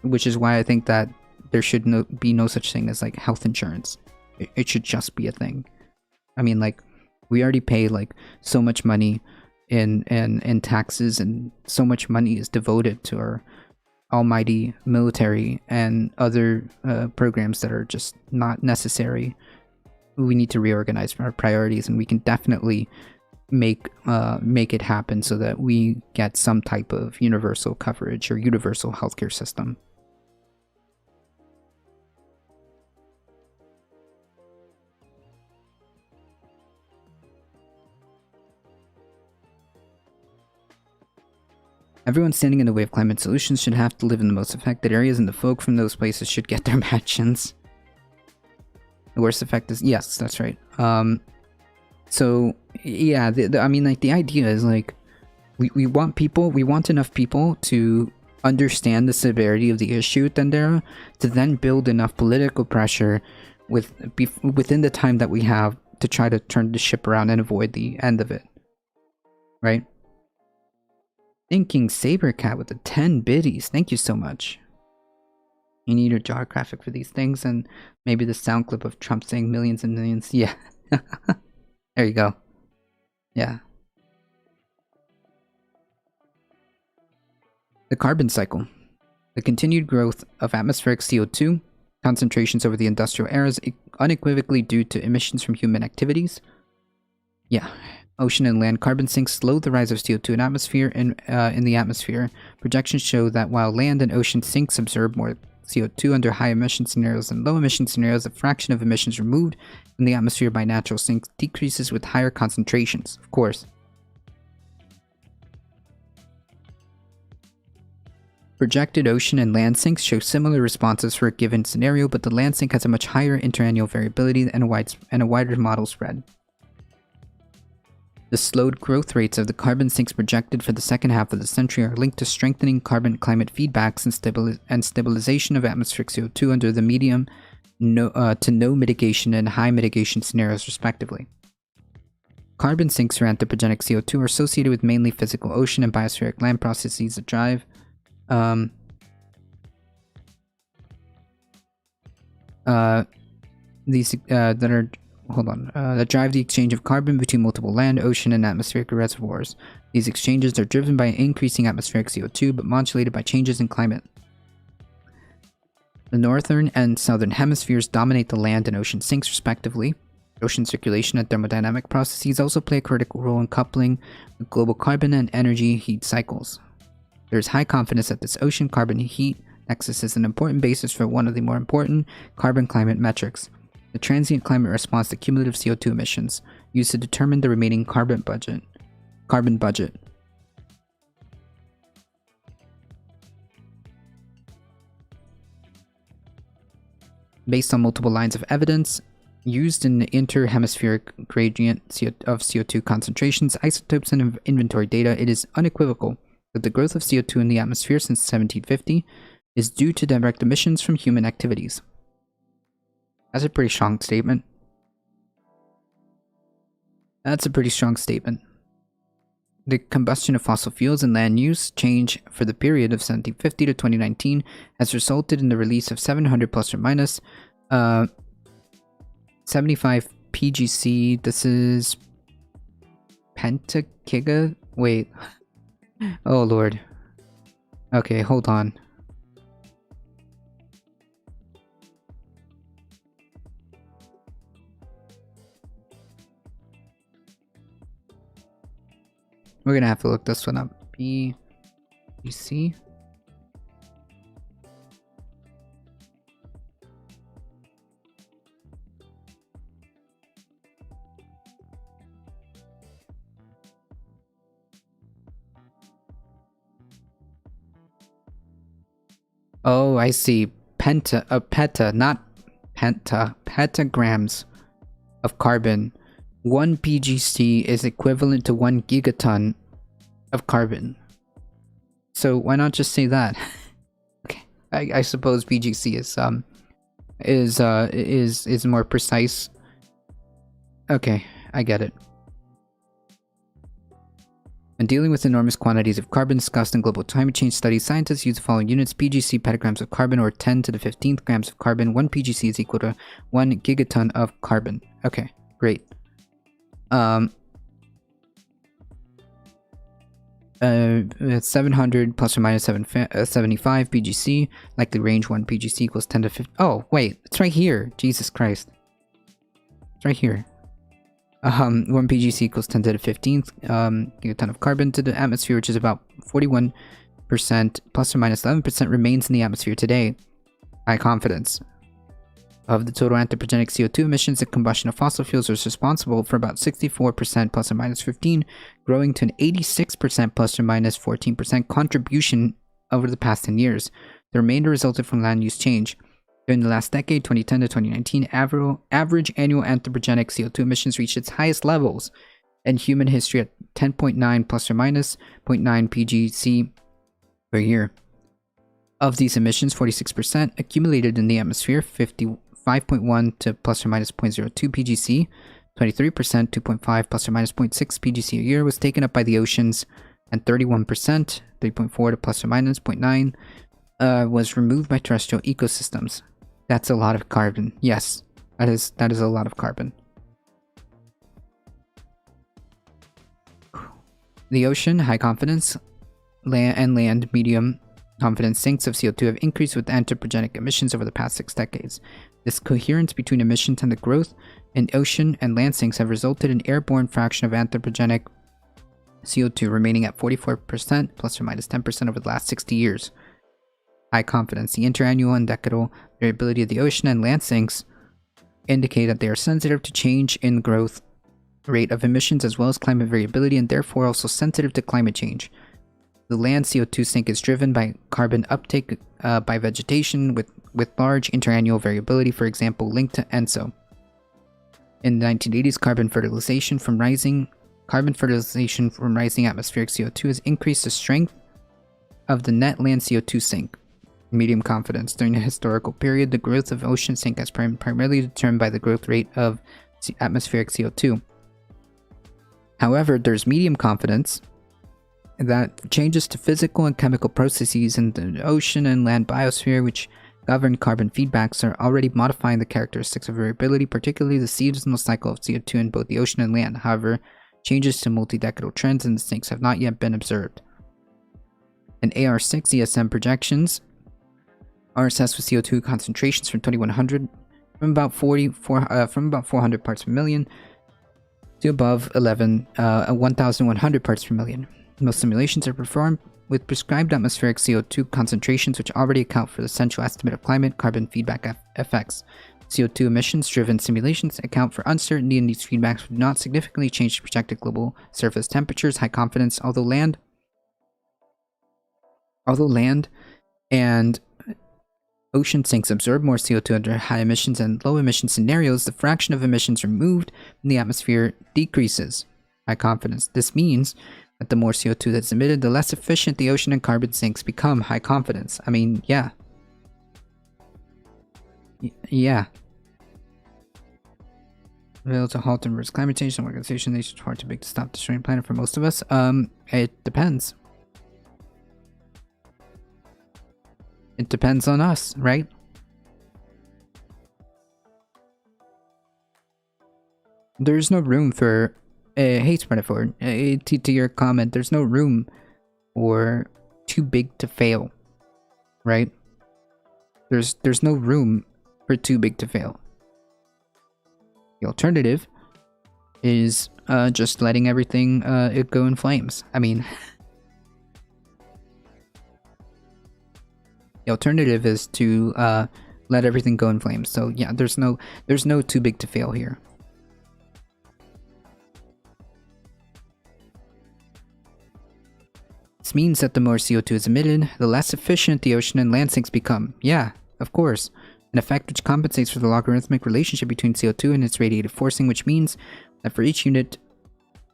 [SPEAKER 2] Which is why I think that there should be no such thing as like health insurance. It should just be a thing. I mean, like, we already pay like so much money in taxes, and so much money is devoted to our almighty military and other programs that are just not necessary. We need to reorganize our priorities, and we can definitely make it happen so that we get some type of universal coverage or universal healthcare system. Everyone standing in the way of climate solutions should have to live in the most affected areas, and the folk from those places should get their mansions. The worst effect is... Yes, that's right. So, yeah, I mean, like, the idea is, like, we want enough people to understand the severity of the issue at Dendera to then build enough political pressure within the time that we have to try to turn the ship around and avoid the end of it. Right? Thinking Sabercat with the 10 biddies. Thank you so much. You need a jar graphic for these things, and maybe the sound clip of Trump saying millions and millions. Yeah. There you go. Yeah. The carbon cycle. The continued growth of atmospheric CO2 concentrations over the industrial era is unequivocally due to emissions from human activities. Yeah. Ocean and land carbon sinks slow the rise of CO2 in the atmosphere. Projections show that while land and ocean sinks absorb more CO2 under high emission scenarios than low emission scenarios, the fraction of emissions removed from the atmosphere by natural sinks decreases with higher concentrations, of course. Projected ocean and land sinks show similar responses for a given scenario, but the land sink has a much higher interannual variability and a wider model spread. The slowed growth rates of the carbon sinks projected for the second half of the century are linked to strengthening carbon-climate feedbacks and stabilization of atmospheric CO2 under the medium to no mitigation and high mitigation scenarios, respectively. Carbon sinks for anthropogenic CO2 are associated with mainly physical ocean and biospheric land processes that drive that drive the exchange of carbon between multiple land, ocean, and atmospheric reservoirs. These exchanges are driven by increasing atmospheric CO2, but modulated by changes in climate. The northern and southern hemispheres dominate the land and ocean sinks respectively. Ocean circulation and thermodynamic processes also play a critical role in coupling the global carbon and energy heat cycles. There is high confidence that this ocean carbon heat nexus is an important basis for one of the more important carbon climate metrics, the transient climate response to cumulative CO2 emissions, used to determine the remaining carbon budget. Based on multiple lines of evidence, used in the inter-hemispheric gradient of CO2 concentrations, isotopes, and inventory data, it is unequivocal that the growth of CO2 in the atmosphere since 1750 is due to direct emissions from human activities. That's a pretty strong statement. The combustion of fossil fuels and land use change for the period of 1750 to 2019 has resulted in the release of 700 plus or minus 75 PGC. This is pentagiga? Wait. Oh lord. Okay, hold on. We're gonna have to look this one up. BGC. Oh, I see. Petagrams of carbon. 1 PGC is equivalent to 1 gigaton of carbon. So why not just say that? Okay, I suppose PGC is more precise. Okay, I get it. When dealing with enormous quantities of carbon discussed in global climate change studies, scientists use the following units: PGC, petagrams of carbon, or 10 to the 15th grams of carbon. 1 PGC is equal to 1 gigaton of carbon. Okay, great. 700 plus or minus 75 PGC. Likely range 1 PGC equals 10 to 50. Oh, wait, it's right here. Jesus Christ. It's right here. 1 PGC equals 10 to the 15th gigaton of carbon to the atmosphere, which is about 41% plus or minus 11% remains in the atmosphere today. High confidence. Of the total anthropogenic CO2 emissions, the combustion of fossil fuels is responsible for about 64% plus or minus 15, growing to an 86% plus or minus 14% contribution over the past 10 years. The remainder resulted from land use change. During the last decade, 2010 to 2019, average annual anthropogenic CO2 emissions reached its highest levels in human history at 10.9 plus or minus 0.9 PGC per year. Of these emissions, 46% accumulated in the atmosphere, 5.1 to plus or minus 0.02 PGC, 23%, 2.5 plus or minus 0.6 PGC a year was taken up by the oceans, and 31%, 3.4 to plus or minus 0.9, was removed by terrestrial ecosystems. That's a lot of carbon. Yes, that is a lot of carbon. The ocean, high confidence, land, medium confidence sinks of CO2 have increased with anthropogenic emissions over the past 6 decades. This coherence between emissions and the growth in ocean and land sinks have resulted in airborne fraction of anthropogenic CO2 remaining at 44% plus or minus 10% over the last 60 years. High confidence. The interannual and decadal variability of the ocean and land sinks indicate that they are sensitive to change in growth rate of emissions as well as climate variability, and therefore also sensitive to climate change. The land CO2 sink is driven by carbon uptake by vegetation with large interannual variability, for example, linked to ENSO. In the 1980s, carbon fertilization from rising atmospheric CO2 has increased the strength of the net land CO2 sink. Medium confidence. During the historical period, the growth of ocean sink has primarily determined by the growth rate of atmospheric CO2. However, there's medium confidence that changes to physical and chemical processes in the ocean and land biosphere, which govern carbon feedbacks, are already modifying the characteristics of variability, particularly the seasonal cycle of CO2 in both the ocean and land. However, changes to multi-decadal trends in the sinks have not yet been observed. In AR6 ESM projections, are assessed with CO2 concentrations from 2100 from about 400 parts per million to above 1,100 parts per million. Most simulations are performed with prescribed atmospheric CO2 concentrations, which already account for the central estimate of climate carbon feedback effects. CO2 emissions-driven simulations account for uncertainty, and these feedbacks would not significantly change the projected global surface temperatures. High confidence, although land and ocean sinks absorb more CO2 under high emissions and low emission scenarios, the fraction of emissions removed from the atmosphere decreases. High confidence. This means that the more CO2 that's emitted, the less efficient the ocean and carbon sinks become. High confidence. I mean, yeah. Yeah. Available to halt and reverse climate change. Some organization is far too big to stop destroying the planet for most of us. It depends. It depends on us, right? There's no room for hey Spreadafor, to your comment, there's no room for too big to fail, right? There's no room for too big to fail. The alternative is just letting everything it go in flames. I mean, the alternative is to let everything go in flames. So yeah, there's no too big to fail here. This means that the more CO2 is emitted, the less efficient the ocean and land sinks become. Yeah, of course. An effect which compensates for the logarithmic relationship between CO2 and its radiative forcing, which means that for each unit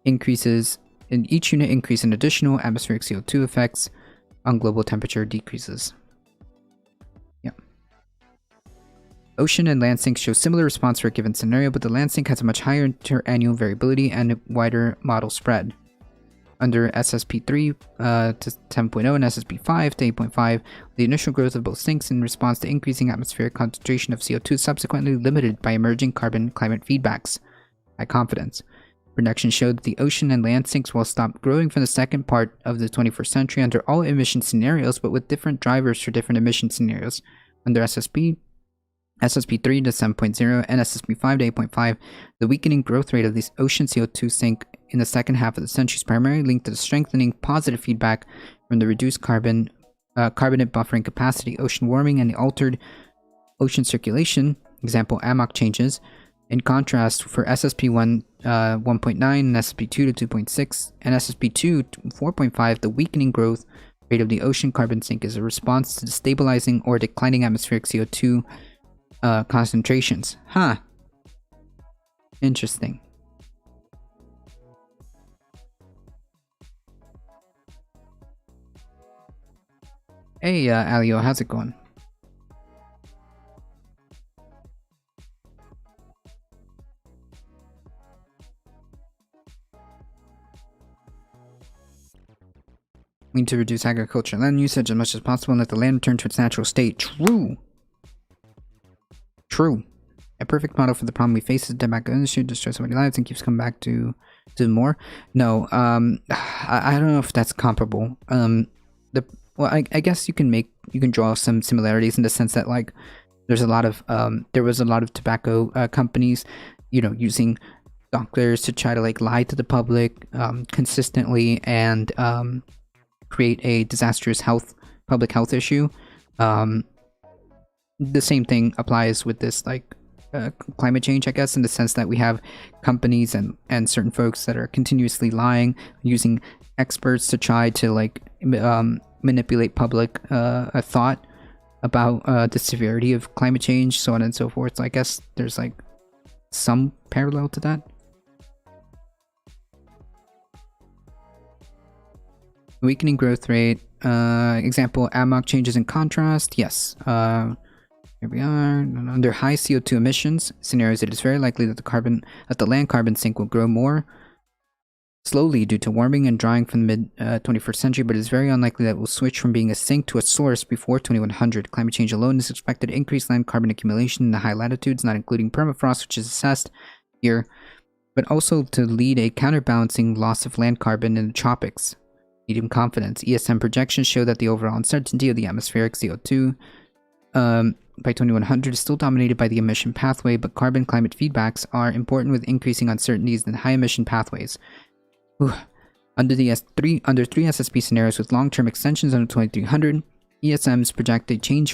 [SPEAKER 2] increase in additional atmospheric CO2 effects on global temperature decreases. Yeah. Ocean and land sinks show similar response for a given scenario, but the land sink has a much higher interannual variability and a wider model spread. Under SSP3 to 10.0 and SSP5 to 8.5, the initial growth of both sinks in response to increasing atmospheric concentration of CO2 is subsequently limited by emerging carbon climate feedbacks. High confidence. Projections showed that the ocean and land sinks will stop growing from the second part of the 21st century under all emission scenarios, but with different drivers for different emission scenarios. Under SSP3 to 7.0 and SSP5 to 8.5, the weakening growth rate of the ocean CO2 sink in the second half of the century is primarily linked to the strengthening positive feedback from the reduced carbonate buffering capacity, ocean warming, and the altered ocean circulation, example AMOC changes. In contrast, for SSP1 1.9 and SSP2 to 2.6 and SSP2 to 4.5, the weakening growth rate of the ocean carbon sink is a response to the stabilizing or declining atmospheric CO2 concentrations. Huh. Interesting. Hey, Alio, how's it going? We need to reduce agriculture and land usage as much as possible and let the land return to its natural state. True. True. A perfect model for the problem we face is the tobacco industry destroys so many lives and keeps coming back to do more. No, I don't know if that's comparable. I guess you can draw some similarities in the sense that like there was a lot of tobacco companies, using doctors to try to like lie to the public consistently and create a disastrous public health issue. The same thing applies with this like climate change, I guess, in the sense that we have companies and certain folks that are continuously lying, using experts to try to like manipulate public thought about the severity of climate change, so on and so forth. So I guess there's like some parallel to that. Weakening growth rate, example AMOC changes in contrast. Yes, here we are. Under high CO2 emissions scenarios, it is very likely that the land carbon sink will grow more slowly due to warming and drying from the mid 21st century, but it is very unlikely that it will switch from being a sink to a source before 2100. Climate change alone is expected to increase land carbon accumulation in the high latitudes, not including permafrost, which is assessed here, but also to lead a counterbalancing loss of land carbon in the tropics. Medium confidence. ESM projections show that the overall uncertainty of the atmospheric CO2 by 2100 is still dominated by the emission pathway, but carbon climate feedbacks are important with increasing uncertainties in high emission pathways. Ooh. Under three SSP scenarios with long-term extensions under 2300, ESMs project a change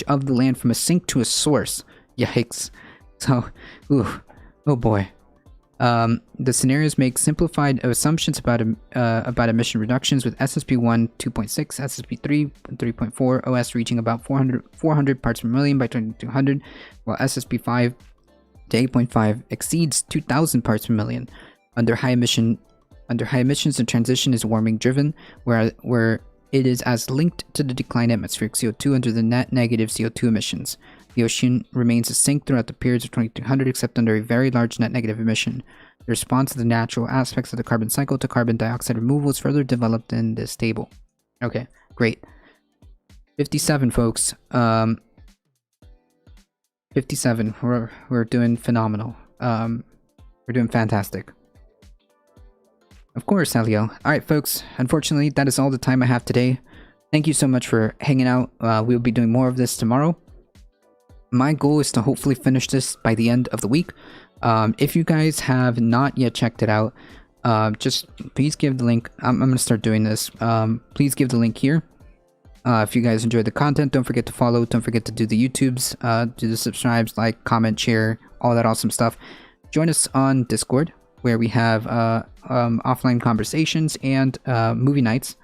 [SPEAKER 2] of the land from a sink to a source. Yikes! So, oh boy. The scenarios make simplified assumptions about emission reductions, with SSP1 2.6, SSP3 3.4, OS reaching about 400 parts per million by 2200, while SSP5 to 8.5 exceeds 2000 parts per million. Under high emissions, the transition is warming driven, where it is as linked to the decline in atmospheric CO2 under the net negative CO2 emissions. The ocean remains a sink throughout the periods of 2200, except under a very large net negative emission. The response to the natural aspects of the carbon cycle to carbon dioxide removal is further developed in this table. Okay, great. 57, folks. 57. We're doing phenomenal. We're doing fantastic. Of course, Elio. Alright, folks. Unfortunately, that is all the time I have today. Thank you so much for hanging out. We'll be doing more of this tomorrow. My goal is to hopefully finish this by the end of the week. If you guys have not yet checked it out, just please give the link. I'm going to start doing this. Please give the link here. If you guys enjoyed the content, don't forget to follow. Don't forget to do the YouTubes, do the subscribes, like, comment, share, all that awesome stuff. Join us on Discord, where we have offline conversations and movie nights.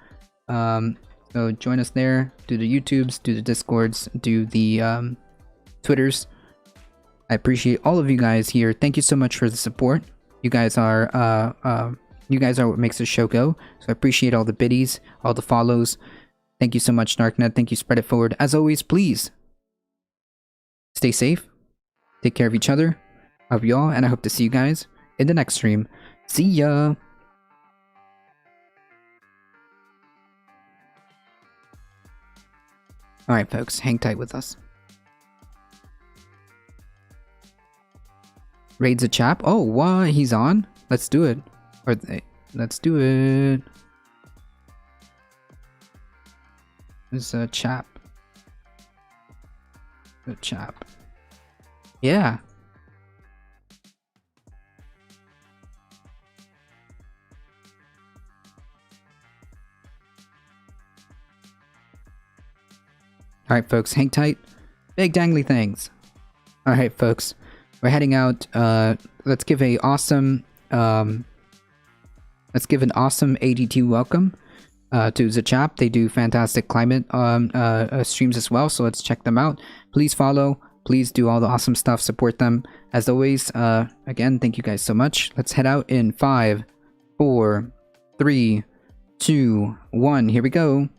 [SPEAKER 2] So join us there. Do the YouTubes, do the Discords, do the Twitters. I appreciate all of you guys here. Thank you so much for the support. You guys are what makes this show go. So I appreciate all the biddies, all the follows. Thank you so much, Darknet. Thank you, Spread It Forward. As always, please stay safe. Take care of each other. I love y'all, and I hope to see you guys in the next stream. See ya! Alright, folks, hang tight with us. Raids a chap? Oh, what? He's on? Let's do it. Let's do it. There's a chap. A chap. Yeah. Alright, folks, hang tight. Big dangly things. Alright, folks. We're heading out. Let's give an awesome ADT welcome to Zachap. They do fantastic climate streams as well, so let's check them out. Please follow. Please do all the awesome stuff. Support them. As always, again, thank you guys so much. Let's head out in 5, 4, 3, 2, 1. Here we go.